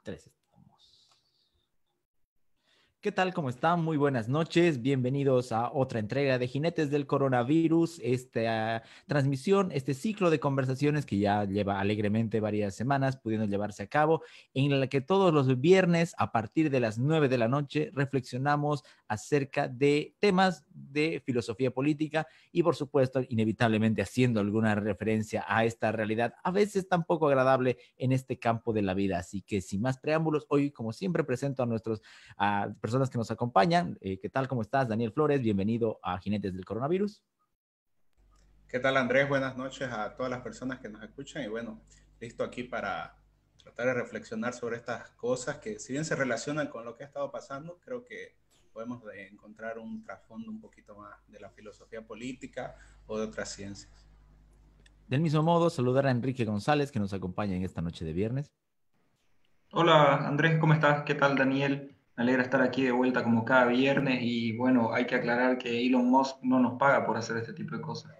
Tres estamos. ¿Qué tal? ¿Cómo están? Muy buenas noches. Bienvenidos a otra entrega de Jinetes del Coronavirus. Esta transmisión, este ciclo de conversaciones que ya lleva alegremente varias semanas pudiendo llevarse a cabo, en la que todos los viernes a partir de las 9 de la noche reflexionamos acerca de temas de filosofía política y, por supuesto, inevitablemente haciendo alguna referencia a esta realidad a veces tan poco agradable en este campo de la vida. Así que sin más preámbulos, hoy como siempre presento a nuestros personas que nos acompañan. ¿Qué tal? ¿Cómo estás? Daniel Flores, bienvenido a Jinetes del Coronavirus. ¿Qué tal, Andrés? Buenas noches a todas las personas que nos escuchan y bueno, listo aquí para tratar de reflexionar sobre estas cosas que si bien se relacionan con lo que ha estado pasando, creo que podemos encontrar un trasfondo un poquito más de la filosofía política o de otras ciencias. Del mismo modo, saludar a Enrique González, que nos acompaña en esta noche de viernes. Hola Andrés, ¿cómo estás? ¿Qué tal Daniel? Me alegra estar aquí de vuelta como cada viernes y bueno, hay que aclarar que Elon Musk no nos paga por hacer este tipo de cosas.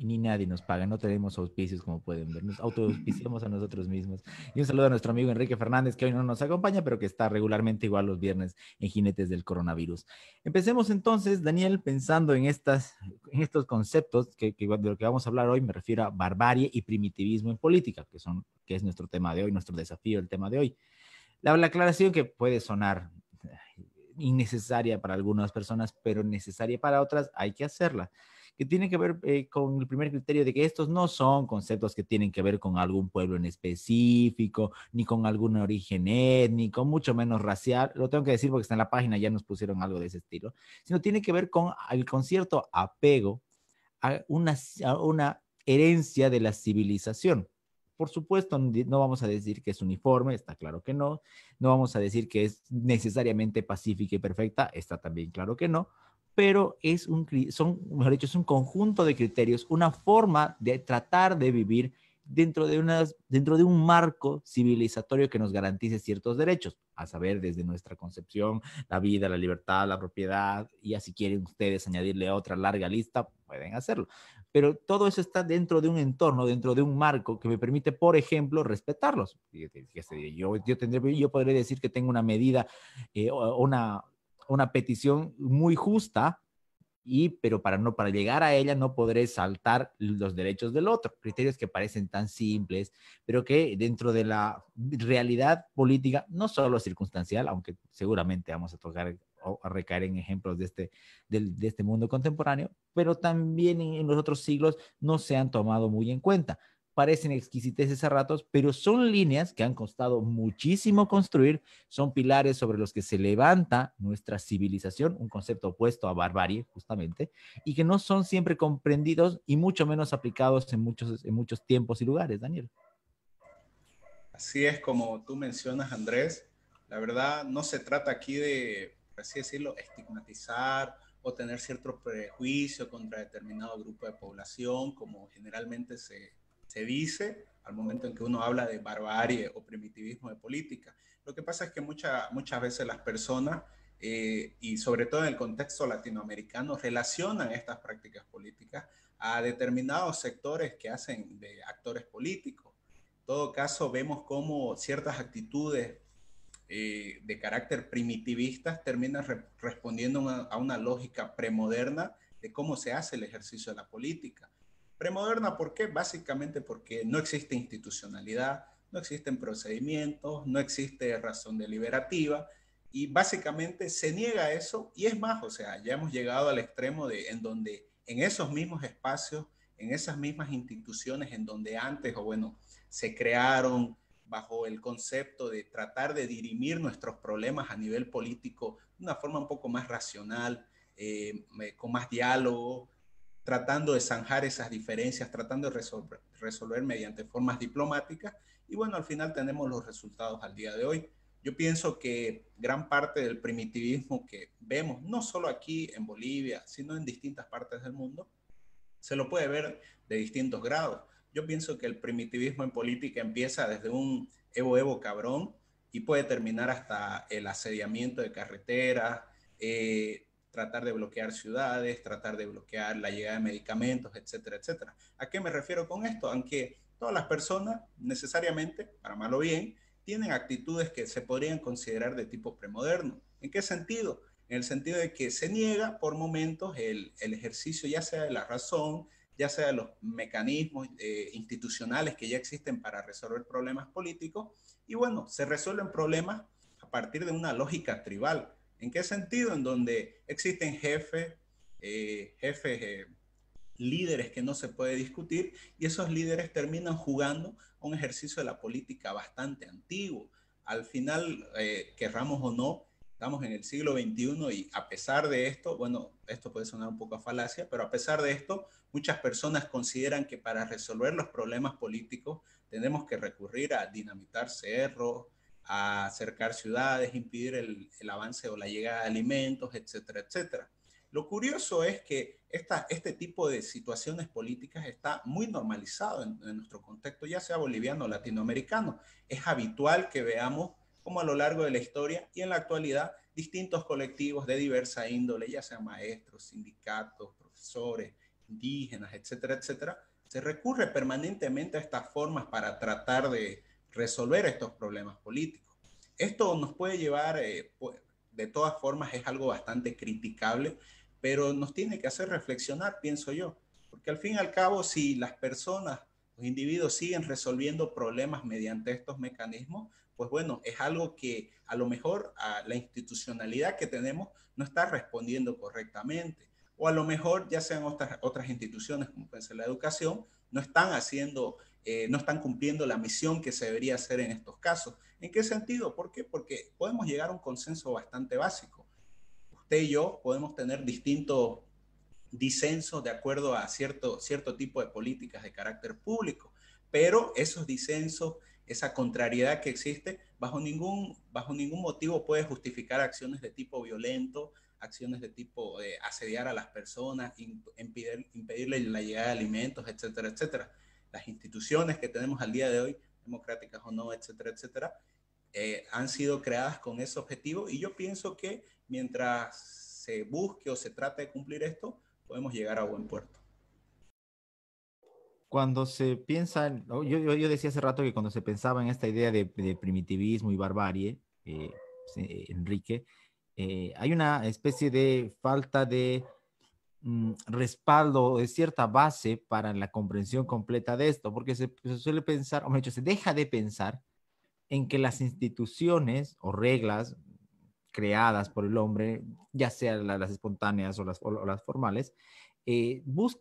Ni nadie nos paga, no tenemos auspicios como pueden ver, nos autoauspiciamos a nosotros mismos. Y un saludo a nuestro amigo Enrique Fernández, que hoy no nos acompaña, pero que está regularmente igual los viernes en Jinetes del Coronavirus. Empecemos entonces, Daniel, pensando en estos conceptos de lo que vamos a hablar hoy. Me refiero a barbarie y primitivismo en política, que es nuestro tema de hoy, nuestro desafío, el tema de hoy. La aclaración que puede sonar innecesaria para algunas personas, pero necesaria para otras, hay que hacerla, que tiene que ver con el primer criterio de que estos no son conceptos que tienen que ver con algún pueblo en específico, ni con algún origen étnico, mucho menos racial. Lo tengo que decir porque está en la página, ya nos pusieron algo de ese estilo, sino tiene que ver con cierto apego a una herencia de la civilización. Por supuesto, no vamos a decir que es uniforme, está claro que no. No vamos a decir que es necesariamente pacífica y perfecta, está también claro que no. Pero mejor dicho, es un conjunto de criterios, una forma de tratar de vivir dentro de un marco civilizatorio que nos garantice ciertos derechos, a saber, desde nuestra concepción, la vida, la libertad, la propiedad, y así quieren ustedes añadirle otra larga lista, pueden hacerlo. Pero todo eso está dentro de un entorno, dentro de un marco que me permite, por ejemplo, respetarlos. Yo podría decir que tengo una medida, una petición muy justa, pero para llegar a ella no podré saltar los derechos del otro. Criterios que parecen tan simples, pero que dentro de la realidad política, no solo circunstancial, aunque seguramente vamos a tocar o a recaer en ejemplos de este mundo contemporáneo, pero también en los otros siglos no se han tomado muy en cuenta. Parecen exquisiteces a ratos, pero son líneas que han costado muchísimo construir, son pilares sobre los que se levanta nuestra civilización, un concepto opuesto a barbarie, justamente, y que no son siempre comprendidos y mucho menos aplicados en muchos tiempos y lugares, Daniel. Así es como tú mencionas, Andrés. La verdad, no se trata aquí de, por así decirlo, estigmatizar o tener cierto prejuicio contra determinado grupo de población, como generalmente se dice al momento en que uno habla de barbarie o primitivismo de política. Lo que pasa es que muchas veces las personas, y sobre todo en el contexto latinoamericano, relacionan estas prácticas políticas a determinados sectores que hacen de actores políticos. En todo caso, vemos cómo ciertas actitudes de carácter primitivistas terminan respondiendo a una lógica premoderna de cómo se hace el ejercicio de la política. Premoderna, ¿por qué? Básicamente porque no existe institucionalidad, no existen procedimientos, no existe razón deliberativa y básicamente se niega eso y es más, o sea, ya hemos llegado al extremo en donde en esos mismos espacios, en esas mismas instituciones en donde antes o bueno, se crearon bajo el concepto de tratar de dirimir nuestros problemas a nivel político de una forma un poco más racional, con más diálogo, tratando de zanjar esas diferencias, tratando de resolver mediante formas diplomáticas. Y bueno, al final tenemos los resultados al día de hoy. Yo pienso que gran parte del primitivismo que vemos, no solo aquí en Bolivia, sino en distintas partes del mundo, se lo puede ver de distintos grados. Yo pienso que el primitivismo en política empieza desde un Evo cabrón y puede terminar hasta el asediamiento de carreteras, tratar de bloquear ciudades, tratar de bloquear la llegada de medicamentos, etcétera, ¿A qué me refiero con esto? Aunque todas las personas necesariamente, para mal o bien, tienen actitudes que se podrían considerar de tipo premoderno. ¿En qué sentido? En el sentido de que se niega por momentos el ejercicio ya sea de la razón, ya sea de los mecanismos institucionales que ya existen para resolver problemas políticos, y bueno, se resuelven problemas a partir de una lógica tribal. ¿En qué sentido? En donde existen jefes, líderes que no se puede discutir, y esos líderes terminan jugando un ejercicio de la política bastante antiguo. Al final, querramos o no, estamos en el siglo XXI y a pesar de esto, bueno, esto puede sonar un poco a falacia, pero a pesar de esto, muchas personas consideran que para resolver los problemas políticos tenemos que recurrir a dinamitar cerros, a cercar ciudades, impedir el avance o la llegada de alimentos, etcétera, etcétera. Lo curioso es que este tipo de situaciones políticas está muy normalizado en nuestro contexto, ya sea boliviano o latinoamericano. Es habitual que veamos como a lo largo de la historia y en la actualidad distintos colectivos de diversa índole, ya sean maestros, sindicatos, profesores, indígenas, etcétera, etcétera, se recurre permanentemente a estas formas para tratar de resolver estos problemas políticos. Esto nos puede llevar, de todas formas es algo bastante criticable, pero nos tiene que hacer reflexionar, pienso yo, porque al fin y al cabo, si las personas, los individuos siguen resolviendo problemas mediante estos mecanismos, pues bueno, es algo que a lo mejor a la institucionalidad que tenemos no está respondiendo correctamente, o a lo mejor ya sean otras instituciones como puede ser la educación, no están haciendo, no están cumpliendo la misión que se debería hacer en estos casos. ¿En qué sentido? ¿Por qué? Porque podemos llegar a un consenso bastante básico. Usted y yo podemos tener distintos disensos de acuerdo a cierto tipo de políticas de carácter público, pero esos disensos, esa contrariedad que existe, bajo ningún motivo puede justificar acciones de tipo violento, acciones de tipo asediar a las personas, impedirle la llegada de alimentos, etcétera, etcétera. Las instituciones que tenemos al día de hoy, democráticas o no, etcétera, etcétera, han sido creadas con ese objetivo, y yo pienso que mientras se busque o se trate de cumplir esto, podemos llegar a buen puerto. Cuando se piensa, yo decía hace rato que cuando se pensaba en esta idea de primitivismo y barbarie, Enrique, hay una especie de falta de respaldo, de cierta base para la comprensión completa de esto, porque se suele pensar, o mejor dicho, se deja de pensar en que las instituciones o reglas creadas por el hombre, ya sean las espontáneas o las formales,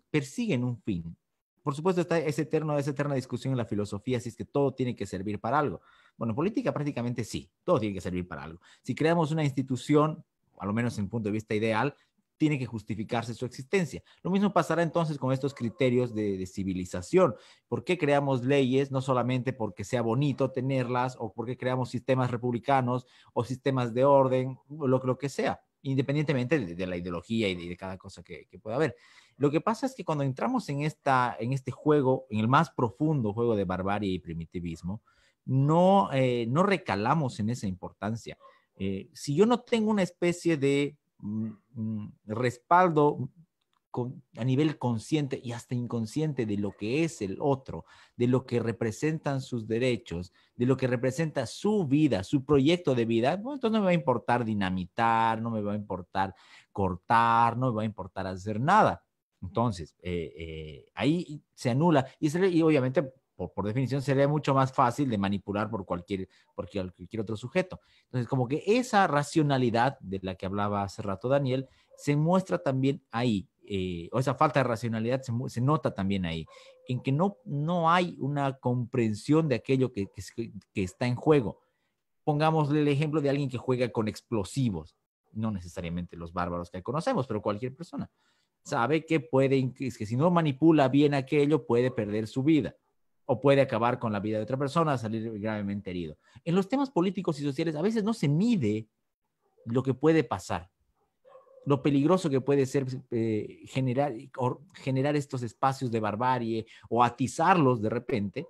persiguen un fin. Por supuesto, está esa eterna discusión en la filosofía si es que todo tiene que servir para algo. Bueno, en política prácticamente sí, todo tiene que servir para algo. Si creamos una institución, a lo menos en el punto de vista ideal, tiene que justificarse su existencia. Lo mismo pasará entonces con estos criterios de civilización. ¿Por qué creamos leyes? No solamente porque sea bonito tenerlas, o porque creamos sistemas republicanos o sistemas de orden, lo que sea, independientemente de la ideología y de cada cosa que pueda haber. Lo que pasa es que cuando entramos en este juego, en el más profundo juego de barbarie y primitivismo, no recalamos en esa importancia. Si yo no tengo una especie de respaldo a nivel consciente y hasta inconsciente de lo que es el otro, de lo que representan sus derechos, de lo que representa su vida, su proyecto de vida, bueno, entonces no me va a importar dinamitar, no me va a importar cortar, no me va a importar hacer nada. Entonces, ahí se anula y obviamente por definición sería mucho más fácil de manipular por cualquier otro sujeto. Entonces, como que esa racionalidad de la que hablaba hace rato Daniel se muestra también ahí, o esa falta de racionalidad se nota también ahí, en que no hay una comprensión de aquello que está en juego. Pongámosle el ejemplo de alguien que juega con explosivos, no necesariamente los bárbaros que conocemos, pero cualquier persona sabe que que si no manipula bien aquello, puede perder su vida o puede acabar con la vida de otra persona, salir gravemente herido. En los temas políticos y sociales a veces no se mide lo que puede pasar, lo peligroso que puede ser generar estos espacios de barbarie o atizarlos de repente,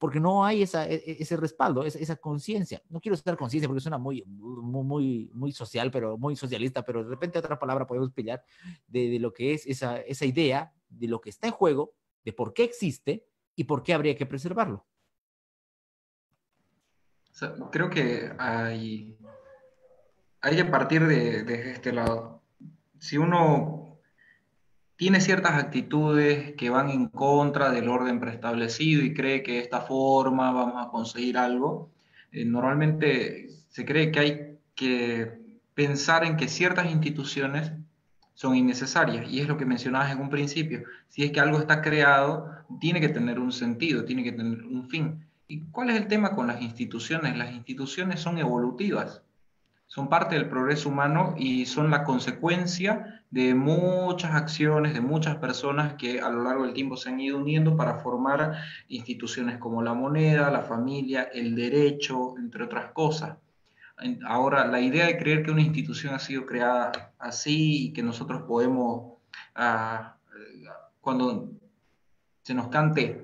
porque no hay ese respaldo, esa conciencia. No quiero estar conciencia porque suena muy social, pero muy socialista, pero de repente otra palabra podemos pillar de lo que es esa idea de lo que está en juego, de por qué existe y por qué habría que preservarlo. sea, creo que hay que partir de este lado. Si uno tiene ciertas actitudes que van en contra del orden preestablecido y cree que de esta forma vamos a conseguir algo, normalmente se cree que hay que pensar en que ciertas instituciones son innecesarias, y es lo que mencionabas en un principio. Si es que algo está creado, tiene que tener un sentido, tiene que tener un fin. ¿Y cuál es el tema con las instituciones? Las instituciones son evolutivas, son parte del progreso humano y son la consecuencia de muchas acciones, de muchas personas que a lo largo del tiempo se han ido uniendo para formar instituciones como la moneda, la familia, el derecho, entre otras cosas. Ahora, la idea de creer que una institución ha sido creada así y que nosotros podemos, ah, cuando se nos cante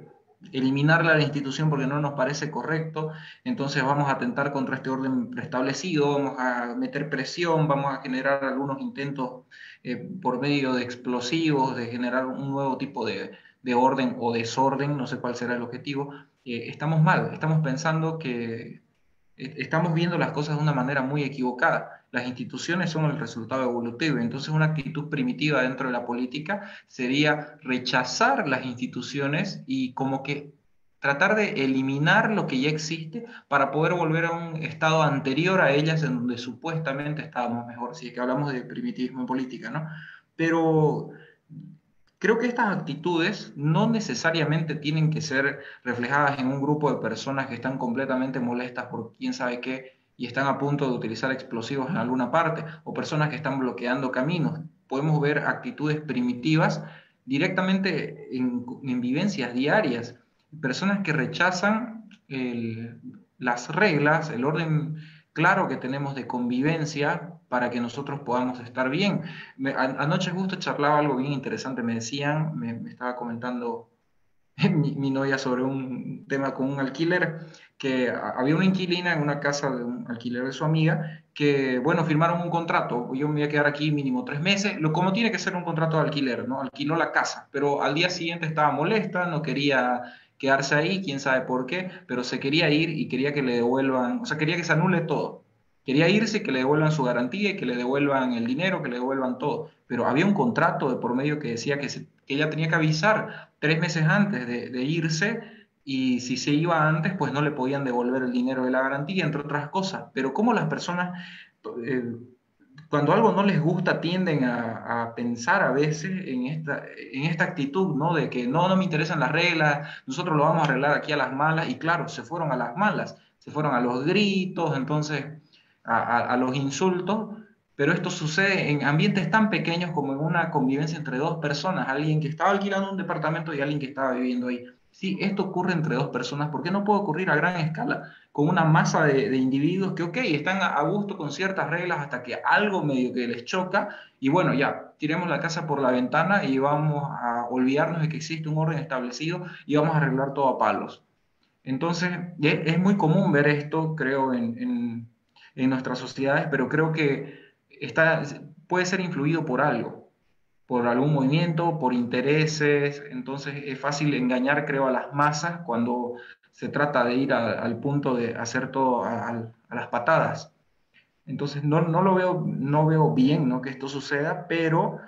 eliminarla de la institución porque no nos parece correcto, entonces vamos a atentar contra este orden preestablecido, vamos a meter presión, vamos a generar algunos intentos por medio de explosivos, de generar un nuevo tipo de orden o desorden, no sé cuál será el objetivo. Estamos mal, estamos pensando que estamos viendo las cosas de una manera muy equivocada. Las instituciones son el resultado evolutivo, entonces una actitud primitiva dentro de la política sería rechazar las instituciones y como que tratar de eliminar lo que ya existe para poder volver a un estado anterior a ellas en donde supuestamente estábamos mejor, si es que hablamos de primitivismo en política, ¿no? Pero creo que estas actitudes no necesariamente tienen que ser reflejadas en un grupo de personas que están completamente molestas por quién sabe qué y están a punto de utilizar explosivos en alguna parte, o personas que están bloqueando caminos. Podemos ver actitudes primitivas directamente en vivencias diarias, personas que rechazan las reglas, el orden claro que tenemos de convivencia para que nosotros podamos estar bien. Anoche justo charlaba algo bien interesante, me decían, me estaba comentando mi novia sobre un tema con un alquiler, que había una inquilina en una casa de un alquiler de su amiga, que, bueno, firmaron un contrato, yo me voy a quedar aquí mínimo 3 meses, como tiene que ser un contrato de alquiler, ¿no? Alquiló la casa, pero al día siguiente estaba molesta, no quería quedarse ahí, quién sabe por qué, pero se quería ir y quería que le devuelvan, o sea, quería que se anule todo. Quería irse, que le devuelvan su garantía y que le devuelvan el dinero, que le devuelvan todo. Pero había un contrato de por medio que decía que ella tenía que avisar 3 meses antes de irse, y si se iba antes, pues no le podían devolver el dinero de la garantía, entre otras cosas. Pero cómo las personas, eh, cuando algo no les gusta, tienden a pensar a veces en esta actitud, ¿no? De que no me interesan las reglas, nosotros lo vamos a arreglar aquí a las malas, y claro, se fueron a las malas, se fueron a los gritos, entonces a los insultos. Pero esto sucede en ambientes tan pequeños como en una convivencia entre dos personas, alguien que estaba alquilando un departamento y alguien que estaba viviendo ahí. Sí, esto ocurre entre dos personas, ¿por qué no puede ocurrir a gran escala con una masa de individuos que, ok, están a gusto con ciertas reglas hasta que algo medio que les choca y bueno, ya, tiremos la casa por la ventana y vamos a olvidarnos de que existe un orden establecido y vamos a arreglar todo a palos? Entonces, es muy común ver esto, creo, en nuestras sociedades, pero creo que puede ser influido por algo, por algún movimiento, por intereses. Entonces, es fácil engañar, creo, a las masas cuando se trata de ir al punto de hacer todo a las patadas. Entonces, no lo veo, no veo bien, ¿no?, que esto suceda, pero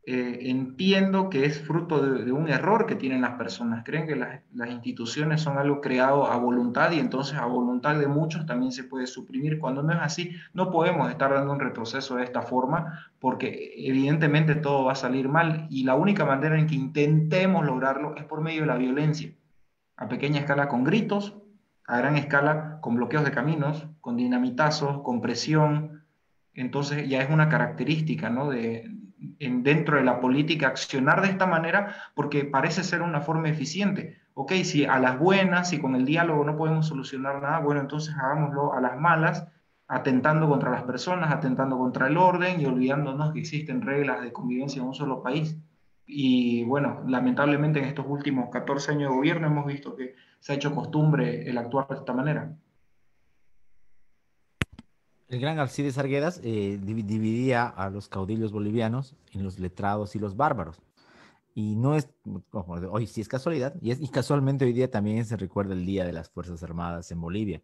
entiendo que es fruto de un error que tienen las personas. Creen que las instituciones son algo creado a voluntad y entonces a voluntad de muchos también se puede suprimir. Cuando no es así, no podemos estar dando un retroceso de esta forma porque evidentemente todo va a salir mal y la única manera en que intentemos lograrlo es por medio de la violencia, a pequeña escala con gritos, a gran escala con bloqueos de caminos, con dinamitazos, con presión. Entonces ya es una característica, ¿no?, dentro de la política accionar de esta manera porque parece ser una forma eficiente. Ok, si a las buenas, si con el diálogo no podemos solucionar nada, bueno, entonces hagámoslo a las malas, atentando contra las personas, atentando contra el orden y olvidándonos que existen reglas de convivencia en un solo país. Y bueno, lamentablemente en estos últimos 14 años de gobierno hemos visto que se ha hecho costumbre el actuar de esta manera. El gran Alcides Arguedas dividía a los caudillos bolivianos en los letrados y los bárbaros. Y no es, como hoy sí es casualidad, y casualmente hoy día también se recuerda el Día de las Fuerzas Armadas en Bolivia.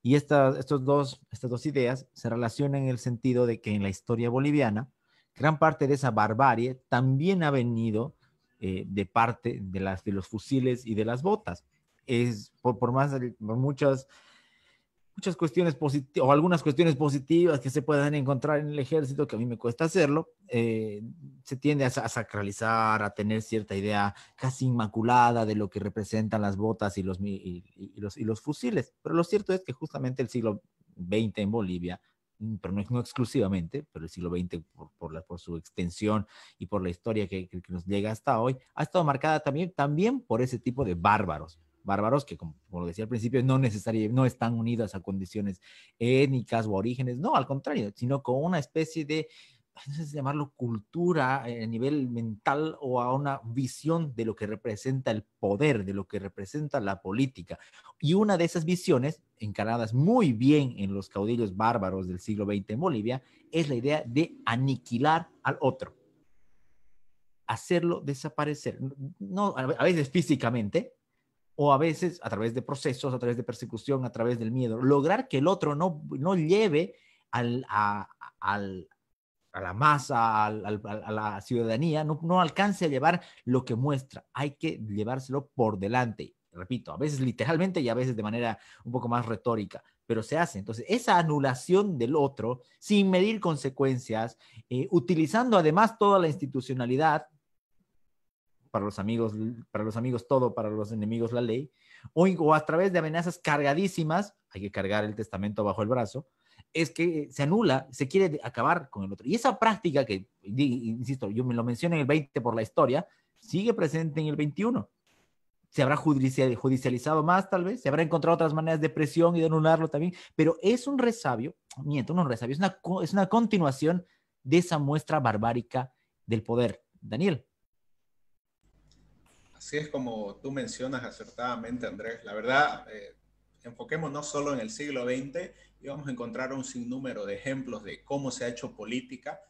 Y estas dos ideas se relacionan en el sentido de que en la historia boliviana, gran parte de esa barbarie también ha venido de parte de los fusiles y de las botas. Es por muchas cuestiones positivas, o algunas cuestiones positivas que se puedan encontrar en el ejército, que a mí me cuesta hacerlo, se tiende a sacralizar, a tener cierta idea casi inmaculada de lo que representan las botas y los fusiles. Pero lo cierto es que justamente el siglo XX en Bolivia, pero no exclusivamente, pero el siglo XX por su extensión y por la historia que nos llega hasta hoy, ha estado marcada también por ese tipo de bárbaros que, como lo decía al principio, no están unidas a condiciones étnicas o orígenes, no, al contrario, sino con una especie de, no sé si llamarlo cultura a nivel mental o a una visión de lo que representa el poder, de lo que representa la política. Y una de esas visiones, encaradas muy bien en los caudillos bárbaros del siglo XX en Bolivia, es la idea de aniquilar al otro, hacerlo desaparecer, no a veces físicamente, o a veces a través de procesos, a través de persecución, a través del miedo, lograr que el otro no lleve al, a la masa, a la ciudadanía, no alcance a llevar lo que muestra, hay que llevárselo por delante. Repito, a veces literalmente y a veces de manera un poco más retórica, pero se hace. Entonces, esa anulación del otro, sin medir consecuencias, utilizando además toda la institucionalidad, para los amigos todo, para los enemigos la ley, o a través de amenazas cargadísimas, hay que cargar el testamento bajo el brazo, es que se anula, se quiere acabar con el otro. Y esa práctica que, insisto, yo me lo mencioné en el 20 por la historia, sigue presente en el 21. Se habrá judicializado más, tal vez, se habrá encontrado otras maneras de presión y de anularlo también, pero es un resabio, es una continuación de esa muestra barbárica del poder. Daniel. Así es como tú mencionas acertadamente, Andrés. La verdad, enfoquemos no solo en el siglo XX y vamos a encontrar un sinnúmero de ejemplos de cómo se ha hecho política,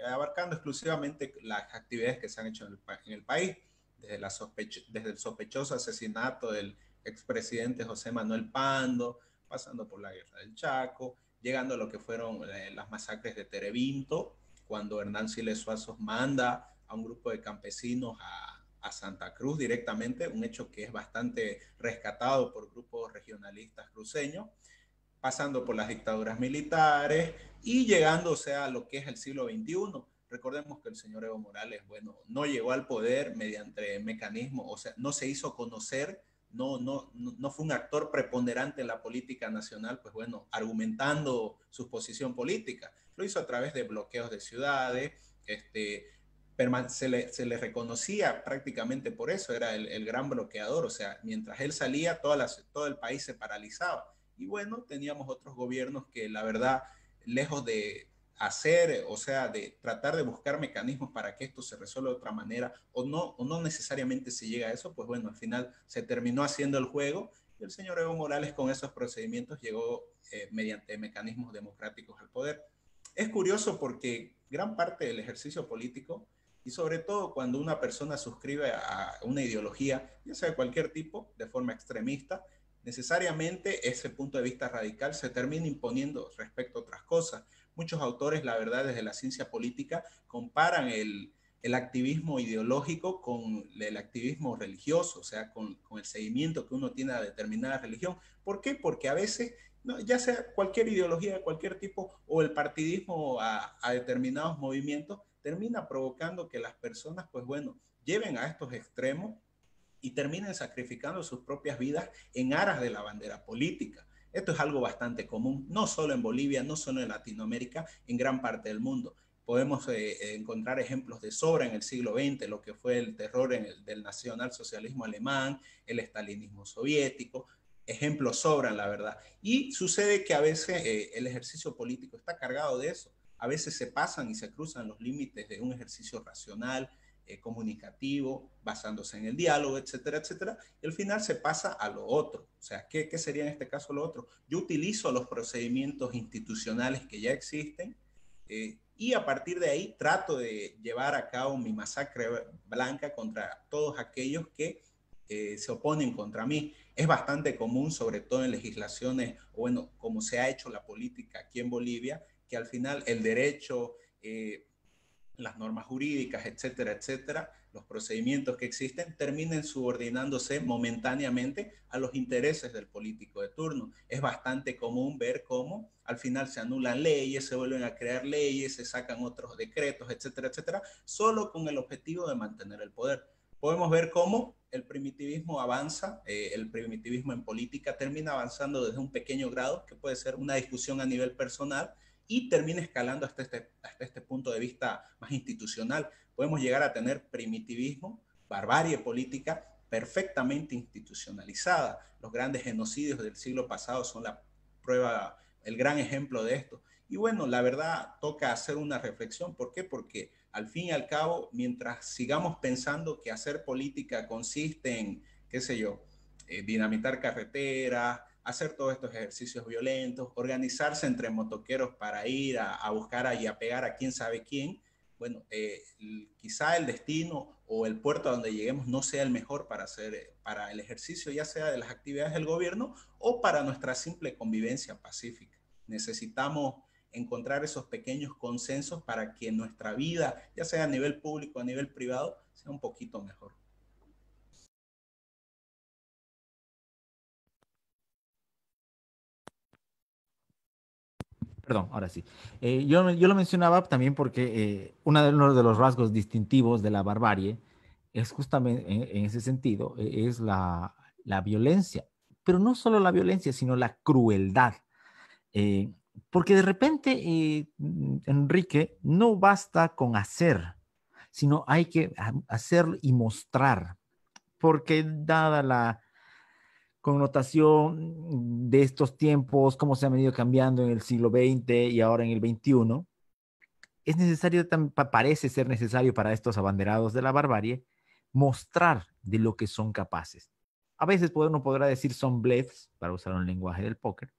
abarcando exclusivamente las actividades que se han hecho en el país, desde el sospechoso asesinato del expresidente José Manuel Pando, pasando por la guerra del Chaco, llegando a lo que fueron las masacres de Terevinto, cuando Hernán Siles Suazo manda a un grupo de campesinos a Santa Cruz directamente, un hecho que es bastante rescatado por grupos regionalistas cruceños, pasando por las dictaduras militares y llegando, o sea, a lo que es el siglo XXI. Recordemos que el señor Evo Morales, bueno, no llegó al poder mediante mecanismos, o sea, no se hizo conocer, no fue un actor preponderante en la política nacional, pues bueno, argumentando su posición política. Lo hizo a través de bloqueos de ciudades, se le reconocía prácticamente por eso, era el gran bloqueador, o sea, mientras él salía, todo el país se paralizaba. Y bueno, teníamos otros gobiernos que la verdad, lejos de hacer, o sea, de tratar de buscar mecanismos para que esto se resuelva de otra manera, o no necesariamente se llega a eso, pues bueno, al final se terminó haciendo el juego y el señor Evo Morales con esos procedimientos llegó mediante mecanismos democráticos al poder. Es curioso porque gran parte del ejercicio político y sobre todo cuando una persona suscribe a una ideología, ya sea de cualquier tipo, de forma extremista, necesariamente ese punto de vista radical se termina imponiendo respecto a otras cosas. Muchos autores, la verdad, desde la ciencia política, comparan el activismo ideológico con el activismo religioso, o sea, con el seguimiento que uno tiene a determinada religión. ¿Por qué? Porque a veces, no, ya sea cualquier ideología de cualquier tipo o el partidismo a determinados movimientos, termina provocando que las personas, pues bueno, lleven a estos extremos y terminen sacrificando sus propias vidas en aras de la bandera política. Esto es algo bastante común, no solo en Bolivia, no solo en Latinoamérica, en gran parte del mundo. Podemos encontrar ejemplos de sobra en el siglo XX, lo que fue el terror del nacionalsocialismo alemán, el estalinismo soviético, ejemplos sobran, la verdad. Y sucede que a veces el ejercicio político está cargado de eso. A veces se pasan y se cruzan los límites de un ejercicio racional, comunicativo, basándose en el diálogo, etcétera, etcétera, y al final se pasa a lo otro. O sea, ¿qué sería en este caso lo otro? Yo utilizo los procedimientos institucionales que ya existen y a partir de ahí trato de llevar a cabo mi masacre blanca contra todos aquellos que se oponen contra mí. Es bastante común, sobre todo en legislaciones, o bueno, como se ha hecho la política aquí en Bolivia, que al final el derecho, las normas jurídicas, etcétera, etcétera, los procedimientos que existen terminen subordinándose momentáneamente a los intereses del político de turno. Es bastante común ver cómo al final se anulan leyes, se vuelven a crear leyes, se sacan otros decretos, etcétera, etcétera, solo con el objetivo de mantener el poder. Podemos ver cómo el primitivismo avanza, el primitivismo en política termina avanzando desde un pequeño grado, que puede ser una discusión a nivel personal, y termina escalando hasta este punto de vista más institucional. Podemos llegar a tener primitivismo, barbarie política perfectamente institucionalizada. Los grandes genocidios del siglo pasado son la prueba, el gran ejemplo de esto. Y bueno, la verdad toca hacer una reflexión. ¿Por qué? Porque al fin y al cabo, mientras sigamos pensando que hacer política consiste en, qué sé yo, dinamitar carreteras, hacer todos estos ejercicios violentos, organizarse entre motoqueros para ir a buscar y a pegar a quién sabe quién, bueno, quizá el destino o el puerto a donde lleguemos no sea el mejor para hacer, para el ejercicio, ya sea de las actividades del gobierno o para nuestra simple convivencia pacífica. Necesitamos encontrar esos pequeños consensos para que nuestra vida, ya sea a nivel público o a nivel privado, sea un poquito mejor. Perdón, ahora sí. Yo lo mencionaba también porque uno de los rasgos distintivos de la barbarie es justamente en ese sentido, es la violencia, pero no solo la violencia, sino la crueldad. Eh, Porque de repente, Enrique, no basta con hacer, sino hay que hacer y mostrar, porque dada la connotación de estos tiempos, cómo se han venido cambiando en el siglo XX y ahora en el XXI, es necesario, parece ser necesario para estos abanderados de la barbarie, mostrar de lo que son capaces. A veces uno podrá decir son blefs, para usar un lenguaje del póker,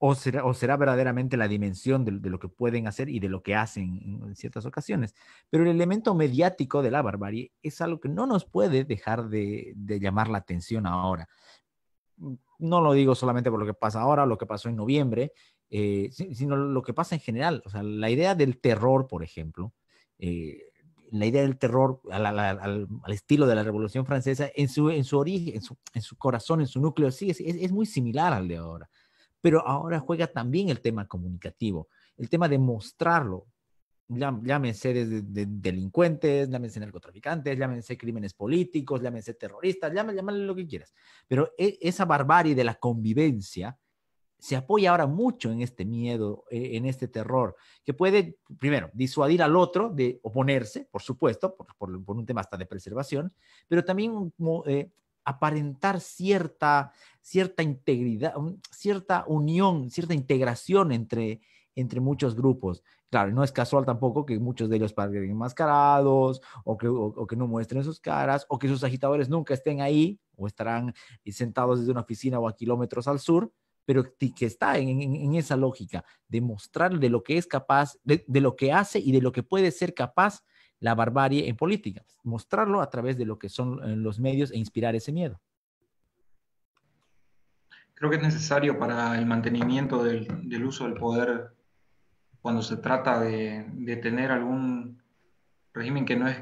o será verdaderamente la dimensión de lo que pueden hacer y de lo que hacen en ciertas ocasiones. Pero el elemento mediático de la barbarie es algo que no nos puede dejar de llamar la atención ahora. No lo digo solamente por lo que pasa ahora, lo que pasó en noviembre, sino lo que pasa en general. O sea, la idea del terror, por ejemplo, la idea del terror al estilo de la Revolución Francesa, en su origen, en su corazón, en su núcleo, sí, es muy similar al de ahora. Pero ahora juega también el tema comunicativo, el tema de mostrarlo. Llámense de delincuentes, llámense narcotraficantes, llámense crímenes políticos, llámense terroristas, llámenle lo que quieras. Pero esa barbarie de la convivencia se apoya ahora mucho en este miedo, en este terror, que puede, primero, disuadir al otro de oponerse, por supuesto, por un tema hasta de preservación, pero también aparentar cierta integridad, cierta unión, cierta integración entre muchos grupos. Claro, no es casual tampoco que muchos de ellos paguen enmascarados o que no muestren sus caras o que sus agitadores nunca estén ahí o estarán sentados desde una oficina o a kilómetros al sur, pero que está en esa lógica de mostrar de lo que es capaz, de lo que hace y de lo que puede ser capaz la barbarie en política. Mostrarlo a través de lo que son los medios e inspirar ese miedo. Creo que es necesario para el mantenimiento del uso del poder cuando se trata de tener algún régimen que no es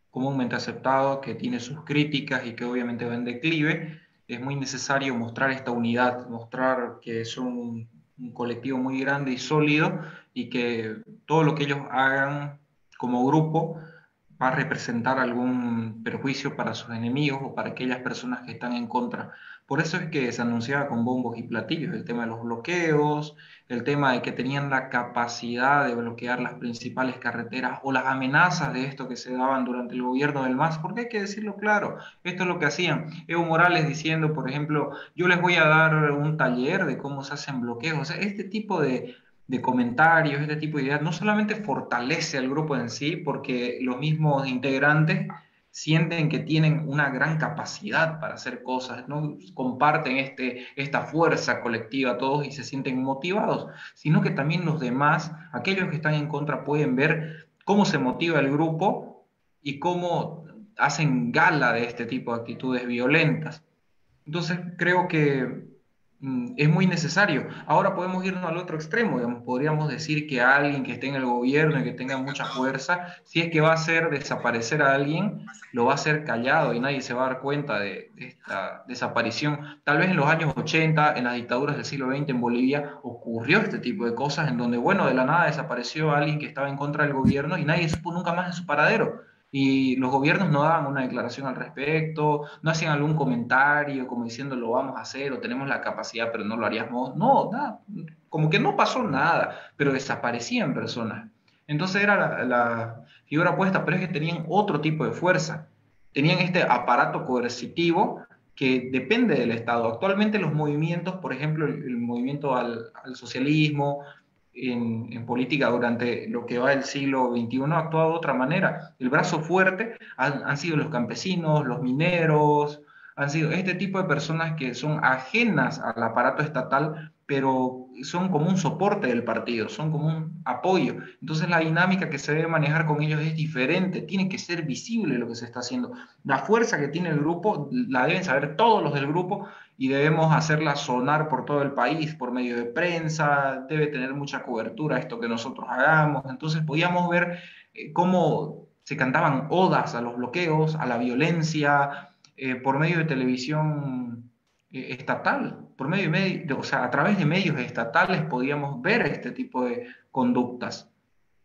comúnmente aceptado, que tiene sus críticas y que obviamente va en declive, es muy necesario mostrar esta unidad, mostrar que son un colectivo muy grande y sólido y que todo lo que ellos hagan como grupo va a representar algún perjuicio para sus enemigos o para aquellas personas que están en contra. Por eso es que se anunciaba con bombos y platillos el tema de los bloqueos, el tema de que tenían la capacidad de bloquear las principales carreteras o las amenazas de esto que se daban durante el gobierno del MAS, porque hay que decirlo claro, esto es lo que hacían. Evo Morales diciendo, por ejemplo, yo les voy a dar un taller de cómo se hacen bloqueos. O sea, este tipo de comentarios, este tipo de ideas, no solamente fortalece al grupo en sí, porque los mismos integrantes sienten que tienen una gran capacidad para hacer cosas, ¿no? Comparten esta fuerza colectiva todos y se sienten motivados, sino que también los demás, aquellos que están en contra, pueden ver cómo se motiva el grupo y cómo hacen gala de este tipo de actitudes violentas. Entonces creo que es muy necesario. Ahora podemos irnos al otro extremo, digamos, podríamos decir que alguien que esté en el gobierno y que tenga mucha fuerza, si es que va a hacer desaparecer a alguien, lo va a hacer callado y nadie se va a dar cuenta de esta desaparición. Tal vez en los años 80, en las dictaduras del siglo XX en Bolivia, ocurrió este tipo de cosas en donde, bueno, de la nada desapareció alguien que estaba en contra del gobierno y nadie supo nunca más de su paradero. Y los gobiernos no daban una declaración al respecto, no hacían algún comentario como diciendo lo vamos a hacer o tenemos la capacidad pero no lo haríamos. No, nada, como que no pasó nada, pero desaparecían personas. Entonces era la figura opuesta, pero es que tenían otro tipo de fuerza. Tenían este aparato coercitivo que depende del Estado. Actualmente los movimientos, por ejemplo, el movimiento al socialismo, en política durante lo que va del siglo XXI ha actuado de otra manera. El brazo fuerte han sido los campesinos, los mineros, han sido este tipo de personas que son ajenas al aparato estatal, pero son como un soporte del partido, son como un apoyo. Entonces la dinámica que se debe manejar con ellos es diferente, tiene que ser visible lo que se está haciendo. La fuerza que tiene el grupo la deben saber todos los del grupo y debemos hacerla sonar por todo el país, por medio de prensa, debe tener mucha cobertura esto que nosotros hagamos. Entonces podíamos ver cómo se cantaban odas a los bloqueos, a la violencia, por medio de televisión estatal, por medio o sea, a través de medios estatales podíamos ver este tipo de conductas.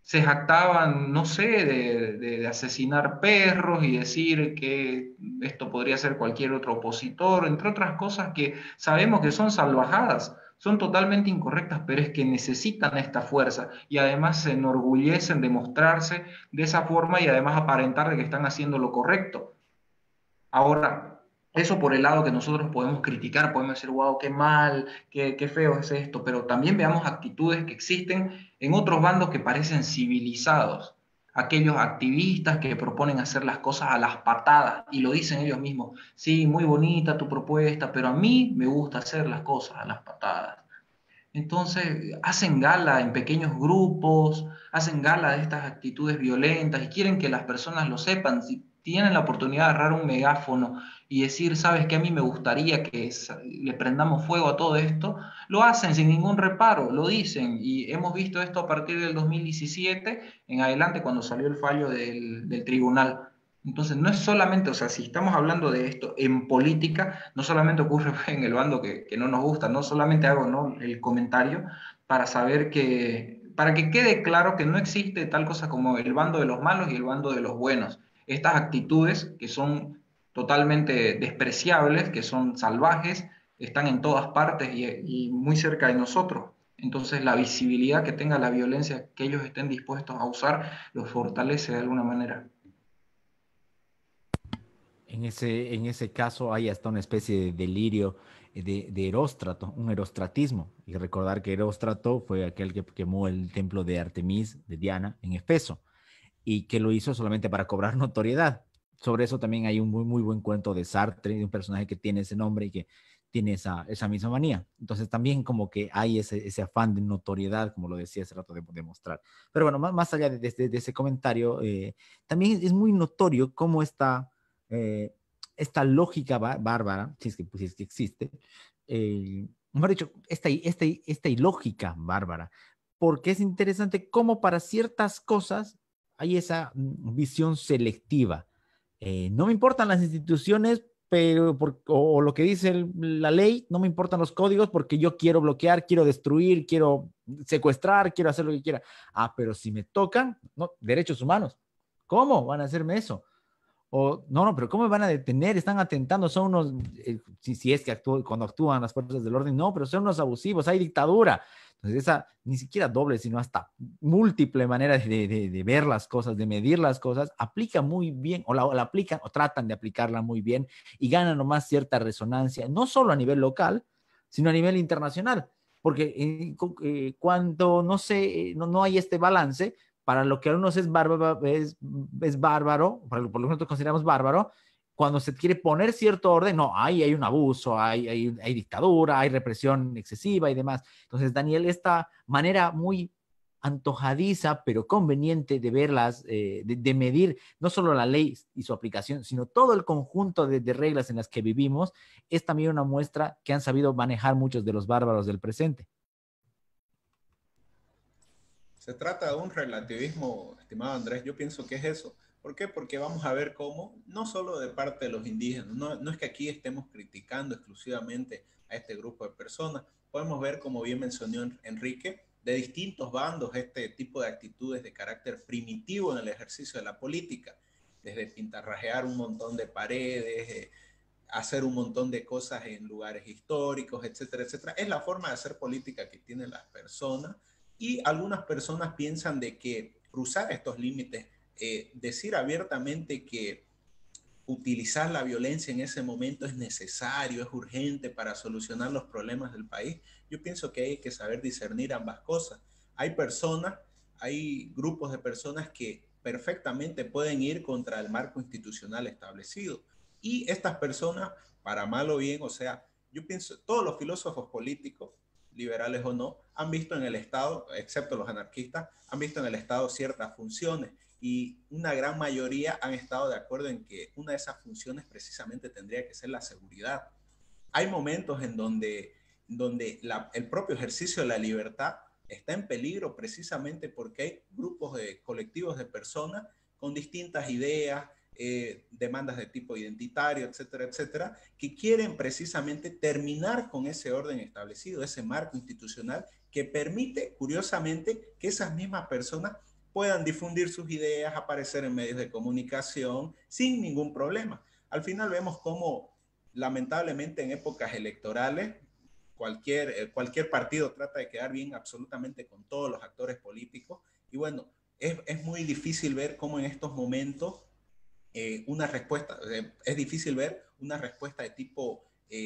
Se jactaban, no sé, de asesinar perros y decir que esto podría ser cualquier otro opositor, entre otras cosas que sabemos que son salvajadas, son totalmente incorrectas, pero es que necesitan esta fuerza y además se enorgullecen de mostrarse de esa forma y además aparentar de que están haciendo lo correcto. Ahora, eso por el lado que nosotros podemos criticar, podemos decir, wow, qué mal, qué feo es esto, pero también veamos actitudes que existen en otros bandos que parecen civilizados. Aquellos activistas que proponen hacer las cosas a las patadas y lo dicen ellos mismos, sí, muy bonita tu propuesta, pero a mí me gusta hacer las cosas a las patadas. Entonces hacen gala en pequeños grupos, hacen gala de estas actitudes violentas y quieren que las personas lo sepan. Si tienen la oportunidad de agarrar un megáfono y decir, sabes que a mí me gustaría que le prendamos fuego a todo esto, lo hacen sin ningún reparo, lo dicen. Y hemos visto esto a partir del 2017 en adelante cuando salió el fallo del tribunal. Entonces, no es solamente, o sea, si estamos hablando de esto en política, no solamente ocurre en el bando que no nos gusta, no solamente hago, ¿no?, el comentario para saber para que quede claro que no existe tal cosa como el bando de los malos y el bando de los buenos. Estas actitudes que son totalmente despreciables, que son salvajes, están en todas partes y muy cerca de nosotros. Entonces, la visibilidad que tenga la violencia que ellos estén dispuestos a usar los fortalece de alguna manera. En ese caso hay hasta una especie de delirio de Eróstrato, un erostratismo. Y recordar que Eróstrato fue aquel que quemó el templo de Artemis, de Diana, en Efeso, y que lo hizo solamente para cobrar notoriedad. Sobre eso también hay un muy, muy buen cuento de Sartre, de un personaje que tiene ese nombre y que tiene esa misma manía. Entonces también como que hay ese afán de notoriedad, como lo decía hace rato, de mostrar. Pero bueno, más allá de ese comentario, también es muy notorio cómo esta lógica bárbara, si es que existe, mejor dicho, esta ilógica bárbara, porque es interesante cómo para ciertas cosas hay esa visión selectiva. No me importan las instituciones, pero o lo que dice la ley, no me importan los códigos porque yo quiero bloquear, quiero destruir, quiero secuestrar, quiero hacer lo que quiera. Ah, pero si me tocan, no, derechos humanos, ¿cómo van a hacerme eso? O, no, pero ¿cómo me van a detener? Están atentando, son unos, si es que cuando actúan las fuerzas del orden, no, pero son unos abusivos, hay dictadura. Entonces esa ni siquiera doble, sino hasta múltiple manera de ver las cosas, de medir las cosas, aplica muy bien, o la aplican, o tratan de aplicarla muy bien, y ganan nomás cierta resonancia, no solo a nivel local, sino a nivel internacional. Porque cuando no hay este balance, para lo que a unos es bárbaro, por lo que nosotros consideramos bárbaro, cuando se quiere poner cierto orden, no, hay un abuso, hay dictadura, hay represión excesiva y demás. Entonces, Daniel, esta manera muy antojadiza, pero conveniente de verlas, de medir no solo la ley y su aplicación, sino todo el conjunto de reglas en las que vivimos, es también una muestra que han sabido manejar muchos de los bárbaros del presente. Se trata de un relativismo, estimado Andrés, yo pienso que es eso. ¿Por qué? Porque vamos a ver cómo, no solo de parte de los indígenas, no es que aquí estemos criticando exclusivamente a este grupo de personas, podemos ver, como bien mencionó Enrique, de distintos bandos este tipo de actitudes de carácter primitivo en el ejercicio de la política, desde pintarrajear un montón de paredes, hacer un montón de cosas en lugares históricos, etcétera, etcétera. Es la forma de hacer política que tienen las personas y algunas personas piensan de que cruzar estos límites, decir abiertamente que utilizar la violencia en ese momento es necesario, es urgente para solucionar los problemas del país. Yo pienso que hay que saber discernir ambas cosas. Hay personas, hay grupos de personas que perfectamente pueden ir contra el marco institucional establecido. Y estas personas, para mal o bien, o sea, yo pienso, todos los filósofos políticos, liberales o no, han visto en el Estado, excepto los anarquistas, han visto en el Estado ciertas funciones y una gran mayoría han estado de acuerdo en que una de esas funciones precisamente tendría que ser la seguridad. Hay momentos en donde el propio ejercicio de la libertad está en peligro precisamente porque hay grupos de colectivos de personas con distintas ideas, demandas de tipo identitario, etcétera, etcétera, que quieren precisamente terminar con ese orden establecido, ese marco institucional que permite, curiosamente, que esas mismas personas puedan difundir sus ideas, aparecer en medios de comunicación sin ningún problema. Al final vemos cómo, lamentablemente, en épocas electorales, cualquier partido trata de quedar bien absolutamente con todos los actores políticos. Y bueno, es muy difícil ver cómo en estos momentos una respuesta, es difícil ver una respuesta de tipo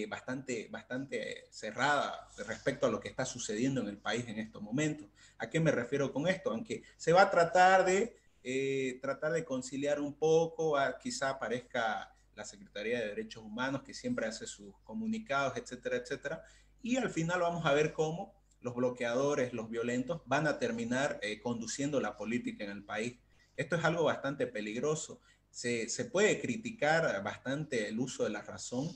bastante cerrada respecto a lo que está sucediendo en el país en estos momentos. ¿A qué me refiero con esto? Aunque se va a tratar de conciliar un poco, quizá aparezca la Secretaría de Derechos Humanos que siempre hace sus comunicados, etcétera, etcétera, y al final vamos a ver cómo los bloqueadores, los violentos, van a terminar conduciendo la política en el país. Esto es algo bastante peligroso. Se puede criticar bastante el uso de la razón,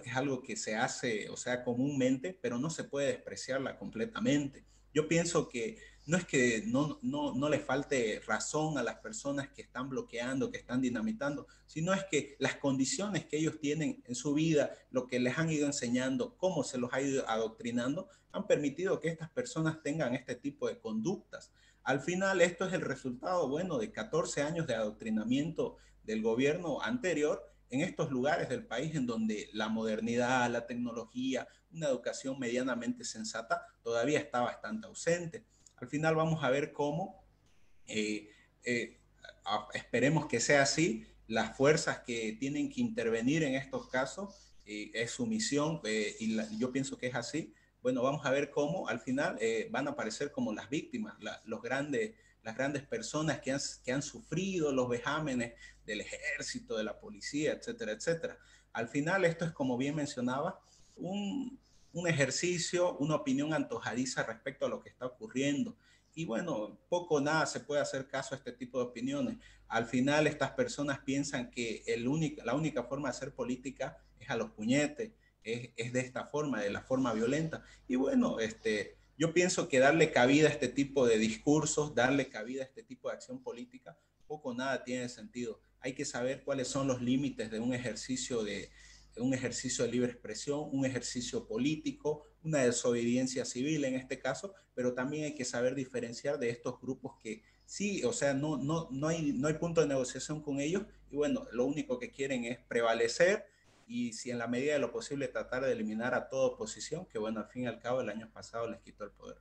es algo que se hace, o sea, comúnmente, pero no se puede despreciarla completamente. Yo pienso que no es que no le falte razón a las personas que están bloqueando, que están dinamitando, sino es que las condiciones que ellos tienen en su vida, lo que les han ido enseñando, cómo se los ha ido adoctrinando, han permitido que estas personas tengan este tipo de conductas. Al final, esto es el resultado, bueno, de 14 años de adoctrinamiento del gobierno anterior en estos lugares del país en donde la modernidad, la tecnología, una educación medianamente sensata todavía está bastante ausente. Al final vamos a ver cómo, esperemos que sea así, las fuerzas que tienen que intervenir en estos casos, es su misión, yo pienso que es así. Bueno, vamos a ver cómo al final van a aparecer como las víctimas, las grandes personas que han sufrido los vejámenes del ejército, de la policía, etcétera, etcétera. Al final esto es, como bien mencionaba, un ejercicio, una opinión antojadiza respecto a lo que está ocurriendo. Y bueno, poco o nada se puede hacer caso a este tipo de opiniones. Al final estas personas piensan que la única forma de hacer política es a los puñetes, es de esta forma, de la forma violenta. Y bueno, yo pienso que darle cabida a este tipo de discursos, darle cabida a este tipo de acción política, poco o nada tiene sentido. Hay que saber cuáles son los límites de un ejercicio de libre expresión, un ejercicio político, una desobediencia civil en este caso, pero también hay que saber diferenciar de estos grupos que sí, o sea, no hay punto de negociación con ellos y bueno, lo único que quieren es prevalecer y si en la medida de lo posible tratar de eliminar a toda oposición, que bueno, al fin y al cabo el año pasado les quitó el poder.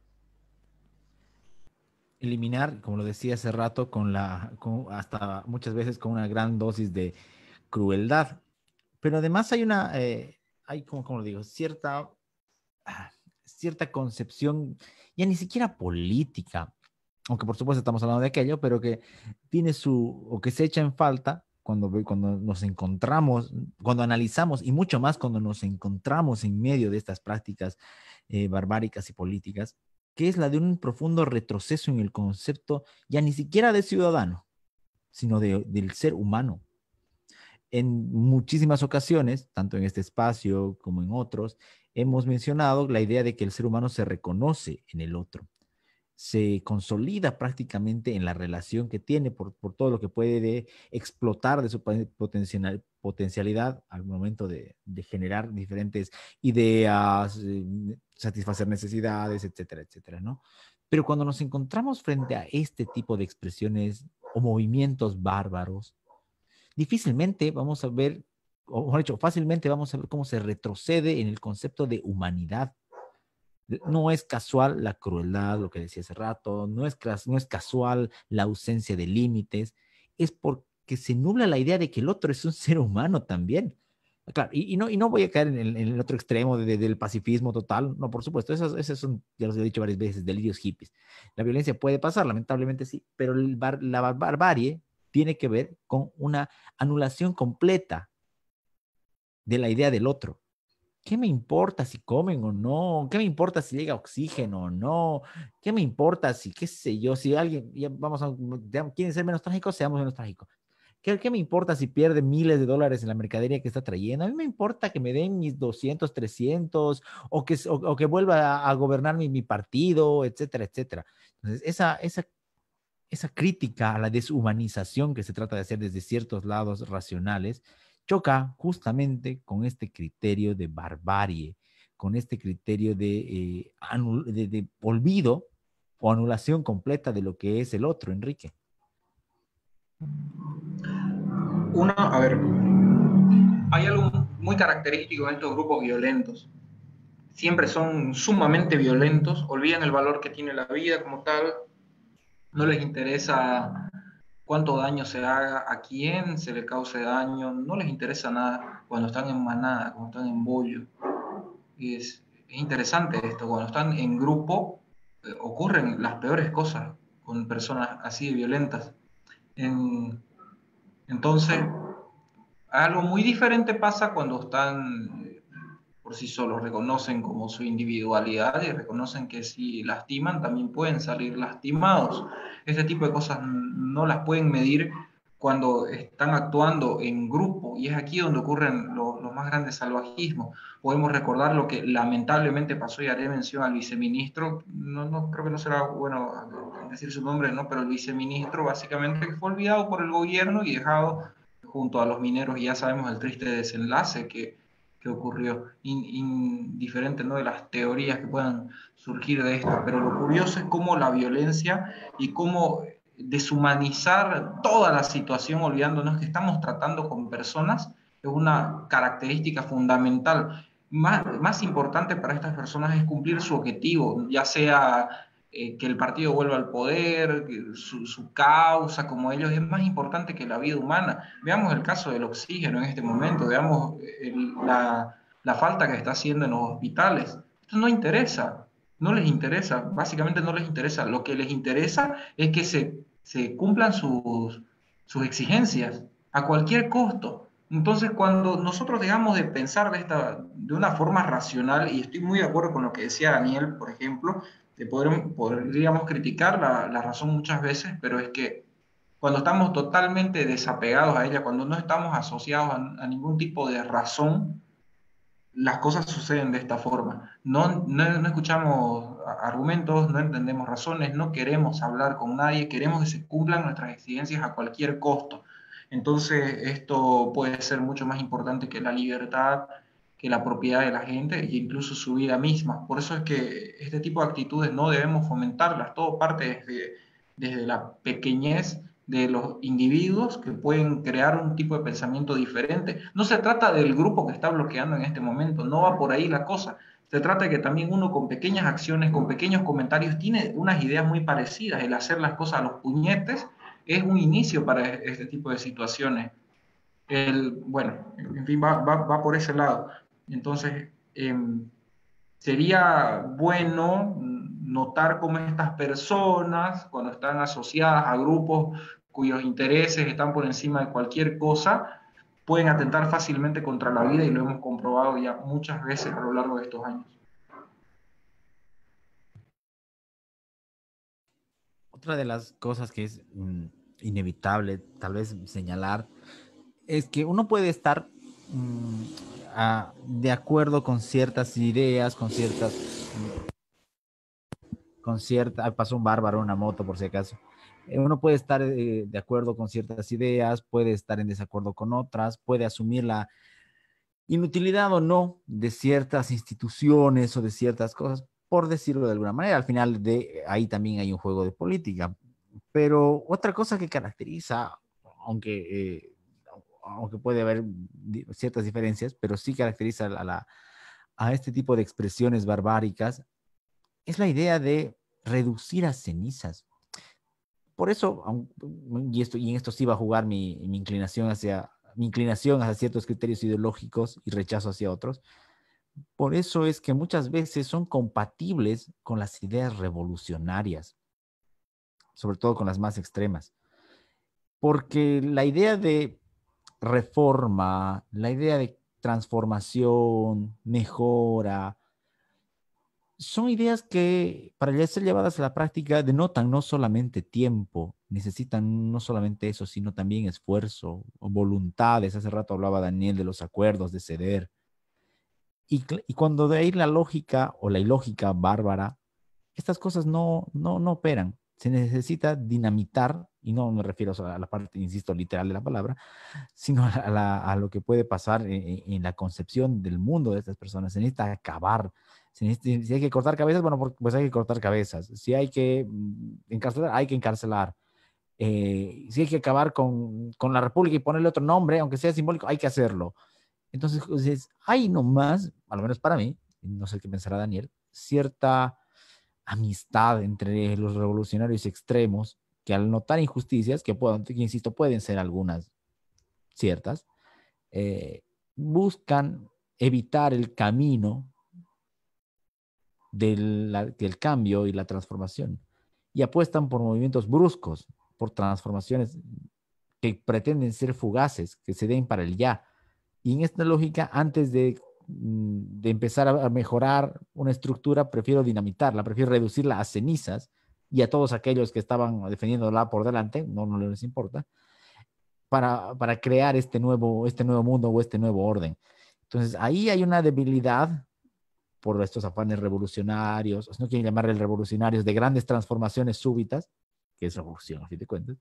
Eliminar, como lo decía hace rato, hasta muchas veces con una gran dosis de crueldad. Pero además hay como lo digo, cierta concepción, ya ni siquiera política, aunque por supuesto estamos hablando de aquello, pero que o que se echa en falta cuando nos encontramos, cuando analizamos, y mucho más cuando nos encontramos en medio de estas prácticas barbáricas y políticas, que es la de un profundo retroceso en el concepto ya ni siquiera de ciudadano, sino del ser humano. En muchísimas ocasiones, tanto en este espacio como en otros, hemos mencionado la idea de que el ser humano se reconoce en el otro, se consolida prácticamente en la relación que tiene por todo lo que puede explotar de su potencialidad al momento de generar diferentes ideas, satisfacer necesidades, etcétera, etcétera, ¿no? Pero cuando nos encontramos frente a este tipo de expresiones o movimientos bárbaros, difícilmente vamos a ver, o mejor dicho, fácilmente vamos a ver cómo se retrocede en el concepto de humanidad. No es casual la crueldad, lo que decía hace rato, no es casual la ausencia de límites, es porque se nubla la idea de que el otro es un ser humano también. Claro, y no voy a caer en el otro extremo del pacifismo total, no, por supuesto, esos son, ya los he dicho varias veces, delirios hippies. La violencia puede pasar, lamentablemente sí, pero la barbarie tiene que ver con una anulación completa de la idea del otro. ¿Qué me importa si comen o no? ¿Qué me importa si llega oxígeno o no? ¿Qué me importa si, qué sé yo, si alguien, ya vamos a, quieren ser menos trágicos, seamos menos trágicos? ¿Qué me importa si pierde miles de dólares en la mercadería que está trayendo? A mí me importa que me den mis 200, 300, o que vuelva a gobernar mi partido, etcétera, etcétera. Entonces, esa crítica a la deshumanización que se trata de hacer desde ciertos lados racionales choca justamente con este criterio de barbarie, con este criterio de olvido o anulación completa de lo que es el otro, Enrique. A ver, hay algo muy característico en estos grupos violentos. Siempre son sumamente violentos, olvidan el valor que tiene la vida como tal, no les interesa cuánto daño se haga, a quién se le cause daño, no les interesa nada cuando están en manada, cuando están en bollo. Y es interesante esto, cuando están en grupo ocurren las peores cosas con personas así de violentas. Entonces, algo muy diferente pasa cuando están por sí solos, reconocen como su individualidad y reconocen que si lastiman también pueden salir lastimados. Este tipo de cosas no las pueden medir cuando están actuando en grupo, y es aquí donde ocurren los más grandes salvajismos. Podemos recordar lo que lamentablemente pasó, y haré mención al viceministro, no creo que no será bueno decir su nombre, ¿no? Pero el viceministro básicamente fue olvidado por el gobierno y dejado junto a los mineros, y ya sabemos el triste desenlace que ocurrió, indiferente, ¿no?, de las teorías que puedan surgir de esto, pero lo curioso es cómo la violencia y cómo deshumanizar toda la situación, olvidándonos que estamos tratando con personas, es una característica fundamental. Más importante para estas personas es cumplir su objetivo, ya sea que el partido vuelva al poder, su causa como ellos, es más importante que la vida humana. Veamos el caso del oxígeno en este momento, veamos la falta que está haciendo en los hospitales. Esto no interesa, no les interesa, básicamente no les interesa. Lo que les interesa es que se cumplan sus exigencias a cualquier costo. Entonces, cuando nosotros dejamos de pensar de una forma racional, y estoy muy de acuerdo con lo que decía Daniel, por ejemplo, podríamos criticar la razón muchas veces, pero es que cuando estamos totalmente desapegados a ella, cuando no estamos asociados a ningún tipo de razón, las cosas suceden de esta forma. No escuchamos argumentos, no entendemos razones, no queremos hablar con nadie, queremos que se cumplan nuestras exigencias a cualquier costo. Entonces, esto puede ser mucho más importante que la libertad, que la propiedad de la gente e incluso su vida misma. Por eso es que este tipo de actitudes no debemos fomentarlas. Todo parte desde la pequeñez de los individuos que pueden crear un tipo de pensamiento diferente. No se trata del grupo que está bloqueando en este momento, no va por ahí la cosa. Se trata de que también uno con pequeñas acciones, con pequeños comentarios, tiene unas ideas muy parecidas. El hacer las cosas a los puñetes es un inicio para este tipo de situaciones. Bueno, en fin, va por ese lado. Entonces, sería bueno notar cómo estas personas, cuando están asociadas a grupos cuyos intereses están por encima de cualquier cosa, pueden atentar fácilmente contra la vida, y lo hemos comprobado ya muchas veces a lo largo de estos años. Otra de las cosas que es inevitable tal vez señalar es que uno puede estar de acuerdo con ciertas ideas, pasó un bárbaro, una moto por si acaso. Uno puede estar de acuerdo con ciertas ideas, puede estar en desacuerdo con otras, puede asumir la inutilidad o no de ciertas instituciones o de ciertas cosas, por decirlo de alguna manera. Al final de ahí también hay un juego de política. Pero otra cosa que caracteriza, aunque, aunque puede haber ciertas diferencias, pero sí caracteriza a este tipo de expresiones barbáricas, es la idea de reducir a cenizas. Por eso, y en esto sí va a jugar mi inclinación hacia ciertos criterios ideológicos y rechazo hacia otros. Por eso es que muchas veces son compatibles con las ideas revolucionarias, sobre todo con las más extremas. Porque la idea de reforma, la idea de transformación, mejora, son ideas que para ya ser llevadas a la práctica denotan no solamente tiempo, necesitan no solamente eso, sino también esfuerzo o voluntades. Hace rato hablaba Daniel de los acuerdos, de ceder. Y cuando de ahí la lógica o la ilógica bárbara, estas cosas no operan. Se necesita dinamitar, y no me refiero a la parte, insisto, literal de la palabra, sino a lo que puede pasar en la concepción del mundo de estas personas. Se necesita acabar. Si hay que cortar cabezas, bueno, pues hay que cortar cabezas. Si hay que encarcelar, hay que encarcelar. Si hay que acabar con la República y ponerle otro nombre, aunque sea simbólico, hay que hacerlo. Entonces, pues, hay nomás, al menos para mí, no sé qué pensará Daniel, cierta amistad entre los revolucionarios extremos que al notar injusticias, que insisto, pueden ser algunas ciertas, buscan evitar el camino del cambio y la transformación y apuestan por movimientos bruscos, por transformaciones que pretenden ser fugaces, que se den para el ya. Y en esta lógica, antes de empezar a mejorar una estructura, prefiero dinamitarla, prefiero reducirla a cenizas y a todos aquellos que estaban defendiéndola por delante, no les importa, para crear este nuevo mundo o este nuevo orden. Entonces, ahí hay una debilidad por estos afanes revolucionarios, no quieren llamarle revolucionarios, de grandes transformaciones súbitas, que es revolución a fin de cuentas,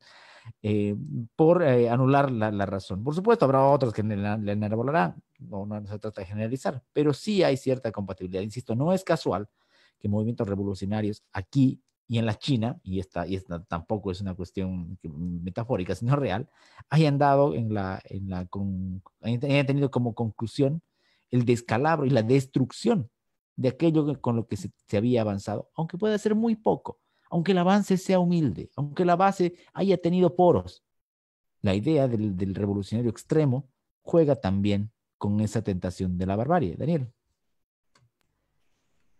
por anular la razón. Por supuesto, habrá otros que le enarbolarán, no se trata de generalizar, pero sí hay cierta compatibilidad. Insisto, no es casual que movimientos revolucionarios aquí y en la China, y esta tampoco es una cuestión metafórica, sino real, hayan dado hayan tenido como conclusión el descalabro y la destrucción de aquello con lo que se había avanzado, aunque pueda ser muy poco, aunque el avance sea humilde, aunque la base haya tenido poros. La idea del revolucionario extremo juega también con esa tentación de la barbarie. Daniel.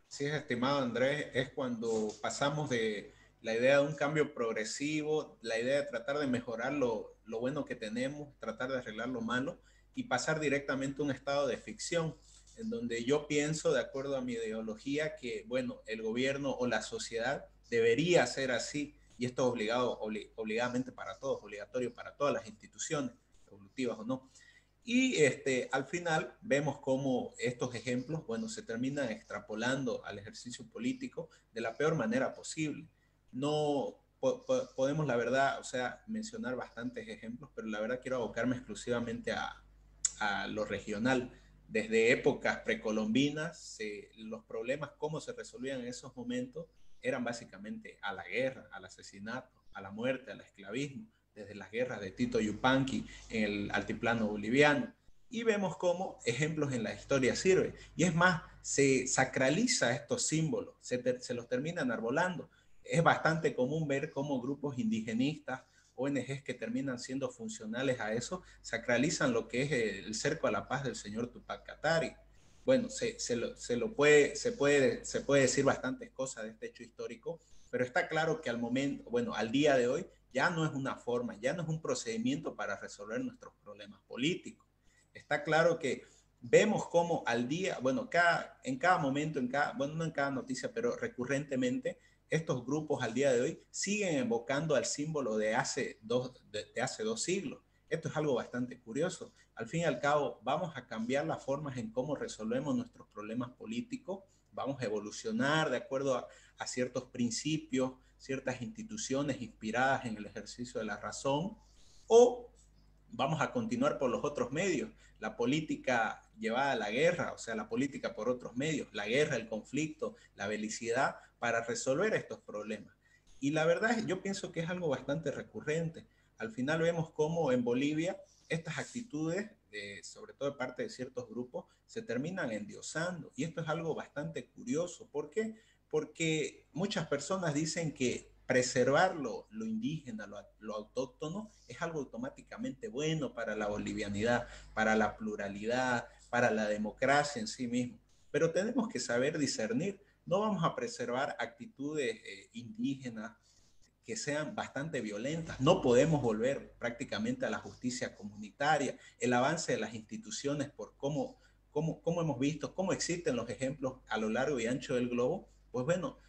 Sí, estimado Andrés, es cuando pasamos de la idea de un cambio progresivo, la idea de tratar de mejorar lo bueno que tenemos, tratar de arreglar lo malo y pasar directamente a un estado de ficción, en donde yo pienso, de acuerdo a mi ideología, que, bueno, el gobierno o la sociedad debería ser así, y esto es obligadamente para todos, obligatorio para todas las instituciones, evolutivas o no. Y al final vemos cómo estos ejemplos, bueno, se terminan extrapolando al ejercicio político de la peor manera posible. No podemos, la verdad, o sea, mencionar bastantes ejemplos, pero la verdad quiero abocarme exclusivamente a lo regional. Desde épocas precolombinas, los problemas, cómo se resolvían en esos momentos, eran básicamente a la guerra, al asesinato, a la muerte, al esclavismo, desde las guerras de Tito Yupanqui en el altiplano boliviano. Y vemos cómo ejemplos en la historia sirven. Y es más, se sacraliza estos símbolos, se los termina enarbolando. Es bastante común ver cómo grupos indigenistas, ONGs que terminan siendo funcionales a eso, sacralizan lo que es el cerco a la paz del señor Tupac Katari. Bueno, se puede decir bastantes cosas de este hecho histórico, pero está claro que al momento, bueno, al día de hoy, ya no es una forma, ya no es un procedimiento para resolver nuestros problemas políticos. Está claro que vemos cómo al día, bueno, en cada momento, bueno, no en cada noticia, pero recurrentemente, estos grupos al día de hoy siguen evocando al símbolo de hace 2 siglos. Esto es algo bastante curioso. Al fin y al cabo, vamos a cambiar las formas en cómo resolvemos nuestros problemas políticos, vamos a evolucionar de acuerdo a ciertos principios, ciertas instituciones inspiradas en el ejercicio de la razón, o vamos a continuar por los otros medios, la política llevada a la guerra, o sea, la política por otros medios, la guerra, el conflicto, la belicidad, para resolver estos problemas. Y la verdad es, yo pienso que es algo bastante recurrente. Al final vemos cómo en Bolivia estas actitudes, sobre todo de parte de ciertos grupos, se terminan endiosando. Y esto es algo bastante curioso. ¿Por qué? Porque muchas personas dicen que preservar lo indígena, lo autóctono, es algo automáticamente bueno para la bolivianidad, para la pluralidad, para la democracia en sí mismo. Pero tenemos que saber discernir. No vamos a preservar actitudes indígenas que sean bastante violentas. No podemos volver prácticamente a la justicia comunitaria, el avance de las instituciones por cómo hemos visto, cómo existen los ejemplos a lo largo y ancho del globo. Pues bueno,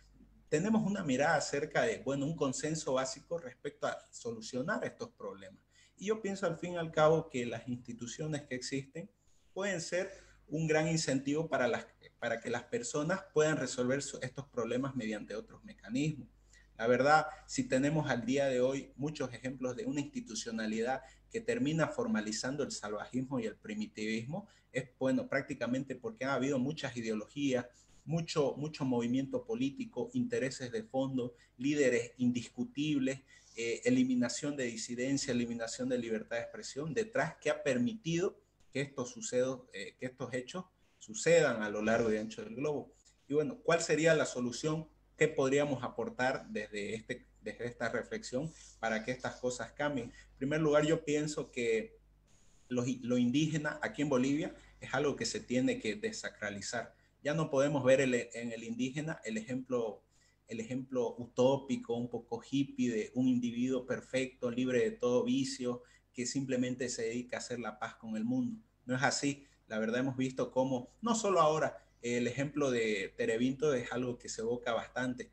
tenemos una mirada acerca de, bueno, un consenso básico respecto a solucionar estos problemas. Y yo pienso al fin y al cabo que las instituciones que existen pueden ser un gran incentivo para que las personas puedan resolver estos problemas mediante otros mecanismos. La verdad, si tenemos al día de hoy muchos ejemplos de una institucionalidad que termina formalizando el salvajismo y el primitivismo, es bueno prácticamente porque ha habido muchas ideologías, mucho movimiento político, intereses de fondo, líderes indiscutibles, eliminación de disidencia, eliminación de libertad de expresión, detrás que ha permitido que que estos hechos sucedan a lo largo y ancho del globo. Y bueno, ¿cuál sería la solución? ¿Qué podríamos aportar desde esta reflexión para que estas cosas cambien? En primer lugar, yo pienso que lo indígena aquí en Bolivia es algo que se tiene que desacralizar. Ya no podemos ver en el indígena el ejemplo utópico, un poco hippie de un individuo perfecto, libre de todo vicio, que simplemente se dedica a hacer la paz con el mundo. No es así. La verdad hemos visto cómo, no solo ahora, el ejemplo de Terevinto es algo que se evoca bastante.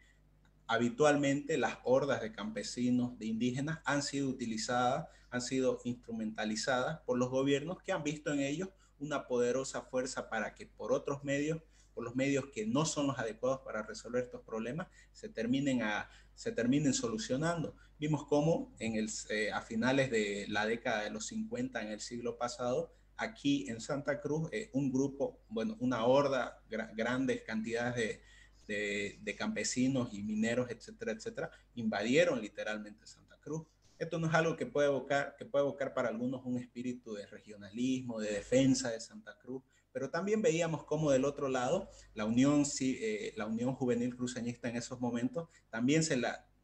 Habitualmente las hordas de campesinos, de indígenas, han sido utilizadas, han sido instrumentalizadas por los gobiernos que han visto en ellos una poderosa fuerza para que por otros medios, por los medios que no son los adecuados para resolver estos problemas, se terminen solucionando. Vimos cómo a finales de la década de los 50 en el siglo pasado, aquí en Santa Cruz, un grupo, bueno, una horda, grandes cantidades de campesinos y mineros, etcétera, etcétera, invadieron literalmente Santa Cruz. Esto no es algo que puede evocar para algunos un espíritu de regionalismo, de defensa de Santa Cruz, pero también veíamos cómo del otro lado la Unión Juvenil Cruceñista en esos momentos también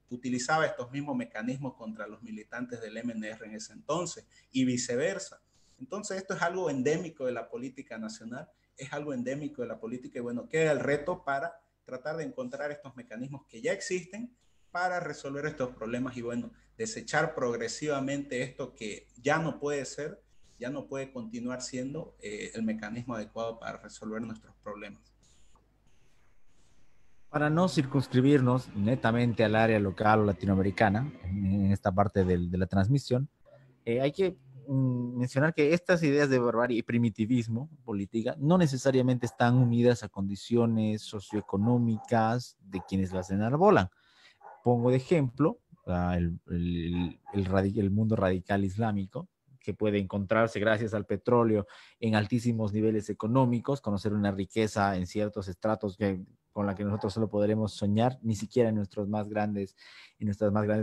utilizaba estos mismos mecanismos contra los militantes del MNR en ese entonces y viceversa. Entonces esto es algo endémico de la política nacional, es algo endémico de la política y bueno, queda el reto para tratar de encontrar estos mecanismos que ya existen para resolver estos problemas y bueno, desechar progresivamente esto que ya no puede ser, ya no puede continuar siendo el mecanismo adecuado para resolver nuestros problemas. Para no circunscribirnos netamente al área local o latinoamericana en esta parte de la transmisión, hay que mencionar que estas ideas de barbarie y primitivismo política no necesariamente están unidas a condiciones socioeconómicas de quienes las enarbolan. Pongo de ejemplo el mundo radical islámico, que puede encontrarse gracias al petróleo en altísimos niveles económicos, conocer una riqueza en ciertos estratos con la que nosotros solo podremos soñar, ni siquiera en nuestras más grandes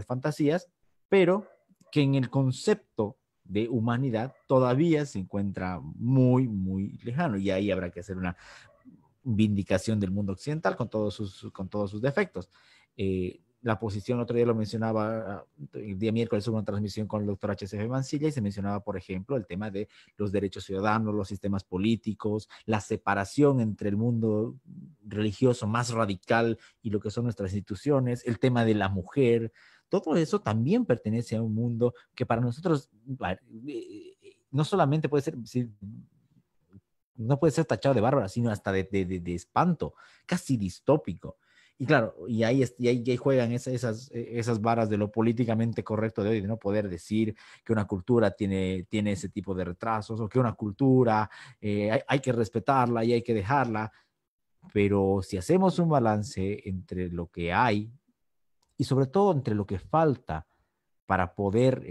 fantasías, pero que en el concepto de humanidad todavía se encuentra muy, muy lejano. Y ahí habrá que hacer una vindicación del mundo occidental con todos sus defectos. La posición, otro día lo mencionaba, el día miércoles hubo una transmisión con el doctor H.C.F. Mancilla y se mencionaba, por ejemplo, el tema de los derechos ciudadanos, los sistemas políticos, la separación entre el mundo religioso más radical y lo que son nuestras instituciones, el tema de la mujer. Todo eso también pertenece a un mundo que para nosotros no solamente puede ser no puede ser tachado de bárbara, sino hasta de espanto, casi distópico. Y claro, y ahí juegan esas varas de lo políticamente correcto de hoy, de no poder decir que una cultura tiene ese tipo de retrasos, o que una cultura hay que respetarla y hay que dejarla. Pero si hacemos un balance entre lo que hay y sobre todo entre lo que falta para poder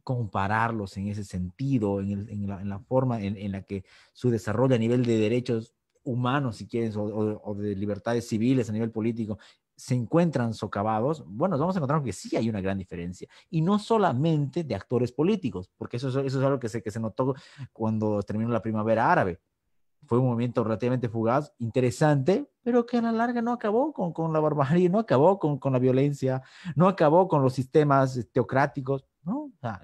compararlos en ese sentido, en la forma en la que su desarrollo a nivel de derechos humanos, si quieren, o de libertades civiles a nivel político, se encuentran socavados, bueno, nos vamos a encontrar que sí hay una gran diferencia. Y no solamente de actores políticos, porque eso es algo que se notó cuando terminó la primavera árabe. Fue un movimiento relativamente fugaz, interesante, pero que a la larga no acabó con la barbarie, no acabó con la violencia, no acabó con los sistemas teocráticos, ¿no? O sea,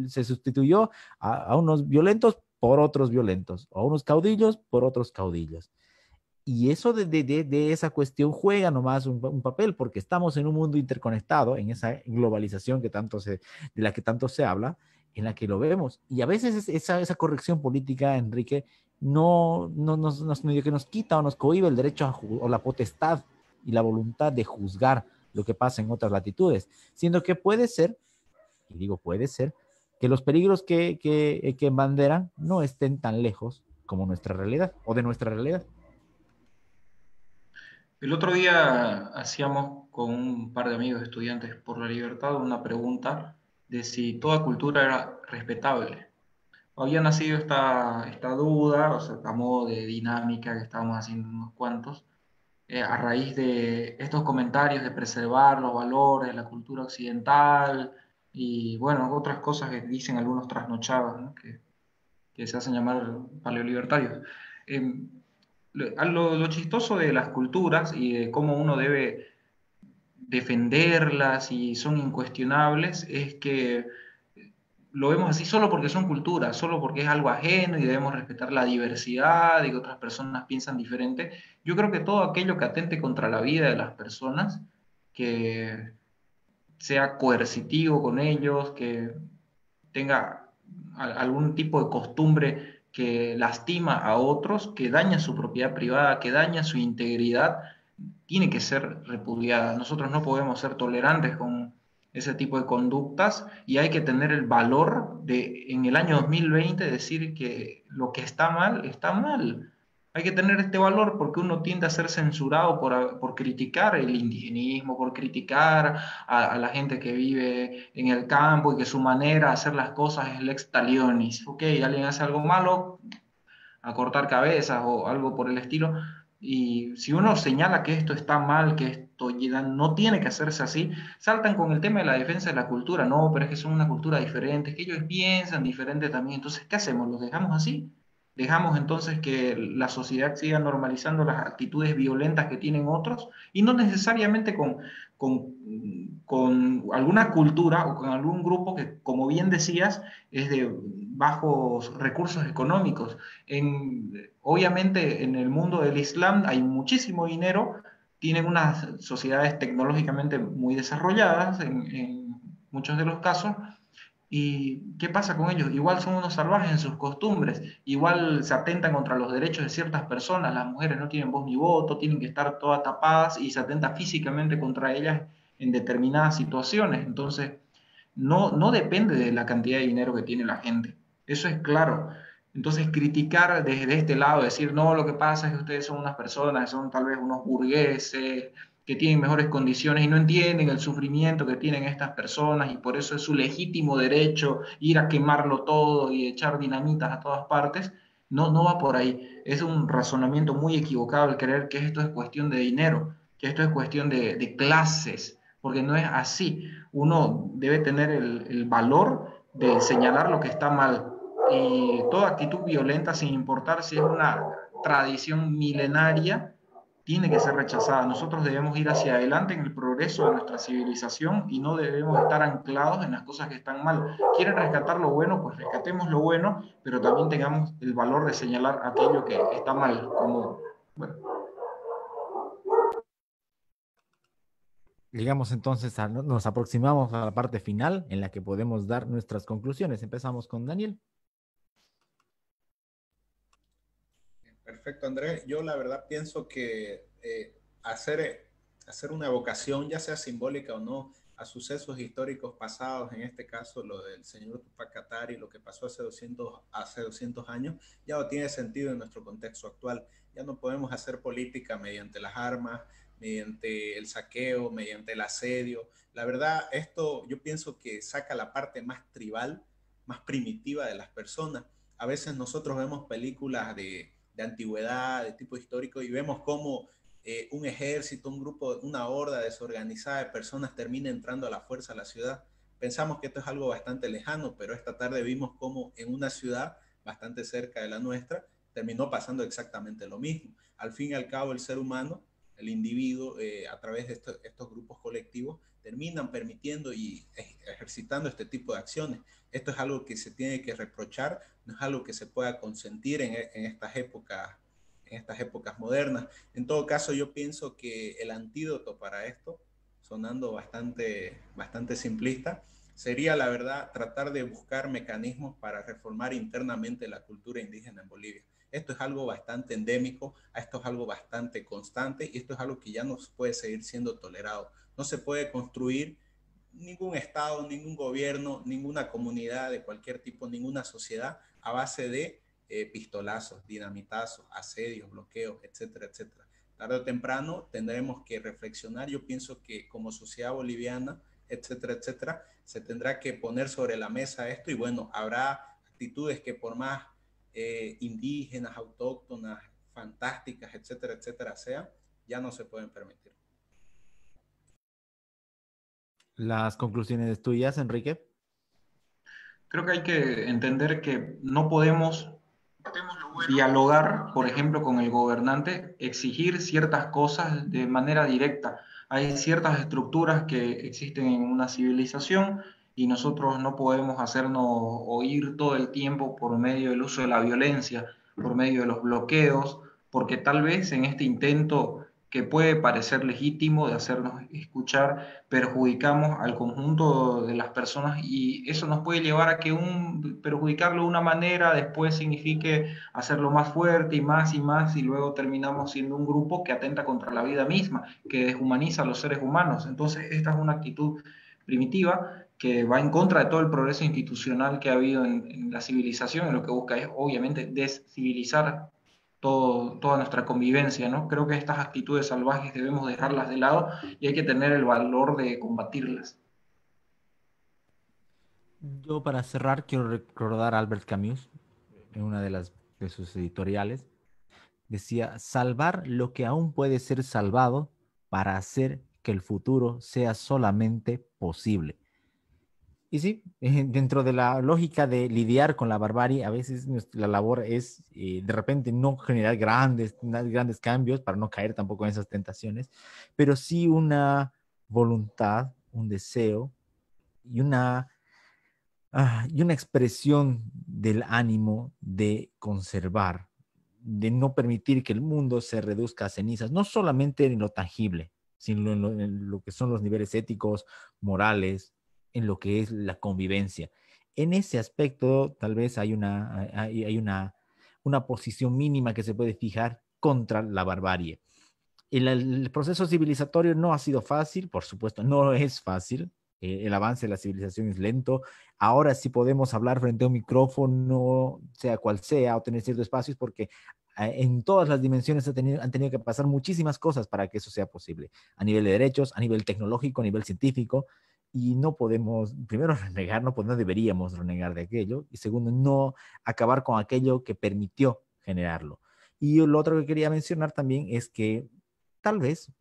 se sustituyó a unos violentos por otros violentos, a unos caudillos por otros caudillos. Y eso de esa cuestión juega nomás un papel, porque estamos en un mundo interconectado, en esa globalización de la que tanto se habla, en la que lo vemos. Y a veces esa corrección política, Enrique, no medio que nos quita o nos cohíbe el derecho o la potestad y la voluntad de juzgar lo que pasa en otras latitudes, siendo que puede ser, y digo puede ser, que los peligros que embanderan no estén tan lejos como nuestra realidad o de nuestra realidad. El otro día hacíamos con un par de amigos estudiantes por la libertad una pregunta de si toda cultura era respetable. Había nacido esta duda, o sea, a modo de dinámica que estábamos haciendo unos cuantos, a raíz de estos comentarios de preservar los valores de la cultura occidental y, bueno, otras cosas que dicen algunos trasnochados, ¿no? Que se hacen llamar paleolibertarios. Eh, lo chistoso de las culturas y de cómo uno debe defenderlas y son incuestionables es que lo vemos así solo porque son culturas, solo porque es algo ajeno y debemos respetar la diversidad y que otras personas piensan diferente. Yo creo que todo aquello que atente contra la vida de las personas, que sea coercitivo con ellos, que tenga algún tipo de costumbre que lastima a otros, que daña su propiedad privada, que daña su integridad, tiene que ser repudiada. Nosotros no podemos ser tolerantes con ese tipo de conductas y hay que tener el valor de en el año 2020 decir que lo que está mal, está mal. Hay que tener este valor porque uno tiende a ser censurado por criticar el indigenismo, por criticar a la gente que vive en el campo y que su manera de hacer las cosas es lex talionis. Ok, alguien hace algo malo, a cortar cabezas o algo por el estilo. Y si uno señala que esto está mal, que esto ya no tiene que hacerse así, saltan con el tema de la defensa de la cultura. No, pero es que son una cultura diferente, es que ellos piensan diferente también. Entonces, ¿qué hacemos? ¿Los dejamos así? Dejamos entonces que la sociedad siga normalizando las actitudes violentas que tienen otros y no necesariamente con, con alguna cultura o con algún grupo que, como bien decías, es de bajos recursos económicos. Obviamente en el mundo del Islam hay muchísimo dinero, tienen unas sociedades tecnológicamente muy desarrolladas en muchos de los casos. ¿Y qué pasa con ellos? Igual son unos salvajes en sus costumbres, igual se atentan contra los derechos de ciertas personas, las mujeres no tienen voz ni voto, tienen que estar todas tapadas y se atenta físicamente contra ellas en determinadas situaciones. Entonces, no depende de la cantidad de dinero que tiene la gente, eso es claro. Entonces, criticar desde este lado, decir, no, lo que pasa es que ustedes son unas personas, son tal vez unos burgueses, que tienen mejores condiciones y no entienden el sufrimiento que tienen estas personas y por eso es su legítimo derecho ir a quemarlo todo y echar dinamitas a todas partes, no va por ahí. Es un razonamiento muy equivocado el creer que esto es cuestión de dinero, que esto es cuestión de clases, porque no es así. Uno debe tener el valor de señalar lo que está mal y toda actitud violenta, sin importar si es una tradición milenaria, tiene que ser rechazada. Nosotros debemos ir hacia adelante en el progreso de nuestra civilización y no debemos estar anclados en las cosas que están mal. ¿Quieren rescatar lo bueno? Pues rescatemos lo bueno, pero también tengamos el valor de señalar aquello que está mal, como, bueno. Llegamos entonces nos aproximamos a la parte final en la que podemos dar nuestras conclusiones. Empezamos con Daniel. Perfecto, Andrés. Yo la verdad pienso que hacer una evocación, ya sea simbólica o no, a sucesos históricos pasados, en este caso lo del señor Tupac Katari, lo que pasó hace 200 años, ya no tiene sentido en nuestro contexto actual. Ya no podemos hacer política mediante las armas, mediante el saqueo, mediante el asedio. La verdad, esto yo pienso que saca la parte más tribal, más primitiva de las personas. A veces nosotros vemos películas de antigüedad, de tipo histórico, y vemos cómo un ejército, un grupo, una horda desorganizada de personas termina entrando a la fuerza a la ciudad. Pensamos que esto es algo bastante lejano, pero esta tarde vimos cómo en una ciudad bastante cerca de la nuestra terminó pasando exactamente lo mismo. Al fin y al cabo, el ser humano, el individuo, a través de estos grupos colectivos, terminan permitiendo y ejercitando este tipo de acciones. Esto es algo que se tiene que reprochar, no es algo que se pueda consentir en estas épocas modernas. En todo caso, yo pienso que el antídoto para esto, sonando bastante simplista, sería, la verdad, tratar de buscar mecanismos para reformar internamente la cultura indígena en Bolivia. Esto es algo bastante endémico, esto es algo bastante constante y esto es algo que ya no puede seguir siendo tolerado. No se puede construir ningún estado, ningún gobierno, ninguna comunidad de cualquier tipo, ninguna sociedad a base de pistolazos, dinamitazos, asedios, bloqueos, etcétera, etcétera. Tarde o temprano tendremos que reflexionar. Yo pienso que como sociedad boliviana, etcétera, etcétera, se tendrá que poner sobre la mesa esto y bueno, habrá actitudes que por más indígenas, autóctonas, fantásticas, etcétera, etcétera, sean, ya no se pueden permitir. Las conclusiones tuyas, Enrique. Creo que hay que entender que no podemos dialogar, por ejemplo, con el gobernante, exigir ciertas cosas de manera directa. Hay ciertas estructuras que existen en una civilización y nosotros no podemos hacernos oír todo el tiempo por medio del uso de la violencia, por medio de los bloqueos, porque tal vez en este intento que puede parecer legítimo de hacernos escuchar, perjudicamos al conjunto de las personas y eso nos puede llevar a que perjudicarlo de una manera después signifique hacerlo más fuerte y más y luego terminamos siendo un grupo que atenta contra la vida misma, que deshumaniza a los seres humanos. Entonces esta es una actitud primitiva que va en contra de todo el progreso institucional que ha habido en la civilización y lo que busca es obviamente descivilizar toda nuestra convivencia, ¿no? Creo que estas actitudes salvajes debemos dejarlas de lado y hay que tener el valor de combatirlas. Yo para cerrar quiero recordar a Albert Camus en una de sus editoriales. Decía, salvar lo que aún puede ser salvado para hacer que el futuro sea solamente posible. Y sí, dentro de la lógica de lidiar con la barbarie, a veces la labor es de repente no generar grandes cambios para no caer tampoco en esas tentaciones, pero sí una voluntad, un deseo y y una expresión del ánimo de conservar, de no permitir que el mundo se reduzca a cenizas, no solamente en lo tangible, sino en lo que son los niveles éticos, morales, en lo que es la convivencia. En ese aspecto, tal vez hay una posición mínima que se puede fijar contra la barbarie. El proceso civilizatorio no ha sido fácil, por supuesto, no es fácil. El avance de la civilización es lento. Ahora sí podemos hablar frente a un micrófono, sea cual sea, o tener ciertos espacios, porque en todas las dimensiones han tenido que pasar muchísimas cosas para que eso sea posible, a nivel de derechos, a nivel tecnológico, a nivel científico, y no podemos, primero, renegar, no deberíamos renegar de aquello, y segundo, no acabar con aquello que permitió generarlo. Y lo otro que quería mencionar también es que tal vez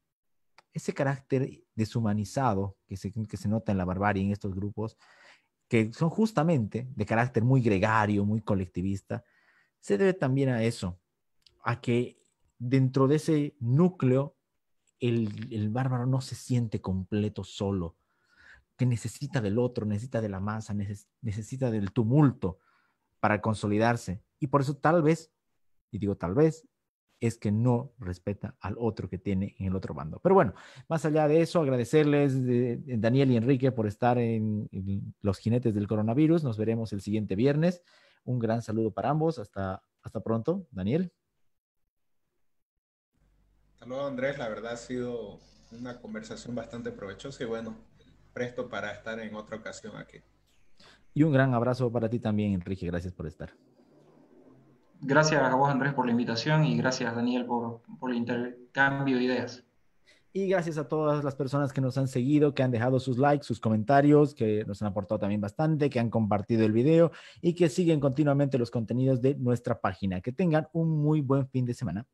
ese carácter deshumanizado que se nota en la barbarie, en estos grupos, que son justamente de carácter muy gregario, muy colectivista, se debe también a eso, a que dentro de ese núcleo el bárbaro no se siente completo solo, que necesita del otro, necesita de la masa, necesita del tumulto para consolidarse. Y por eso tal vez, y digo tal vez, es que no respeta al otro que tiene en el otro bando. Pero bueno, más allá de eso, agradecerles, Daniel y Enrique, por estar en Los Jinetes del Coronavirus. Nos veremos el siguiente viernes. Un gran saludo para ambos. Hasta pronto, Daniel. Hasta luego, Andrés. La verdad ha sido una conversación bastante provechosa y bueno, presto para estar en otra ocasión aquí. Y un gran abrazo para ti también, Enrique. Gracias por estar. Gracias a vos, Andrés, por la invitación y gracias, Daniel, por el intercambio de ideas. Y gracias a todas las personas que nos han seguido, que han dejado sus likes, sus comentarios, que nos han aportado también bastante, que han compartido el video y que siguen continuamente los contenidos de nuestra página. Que tengan un muy buen fin de semana.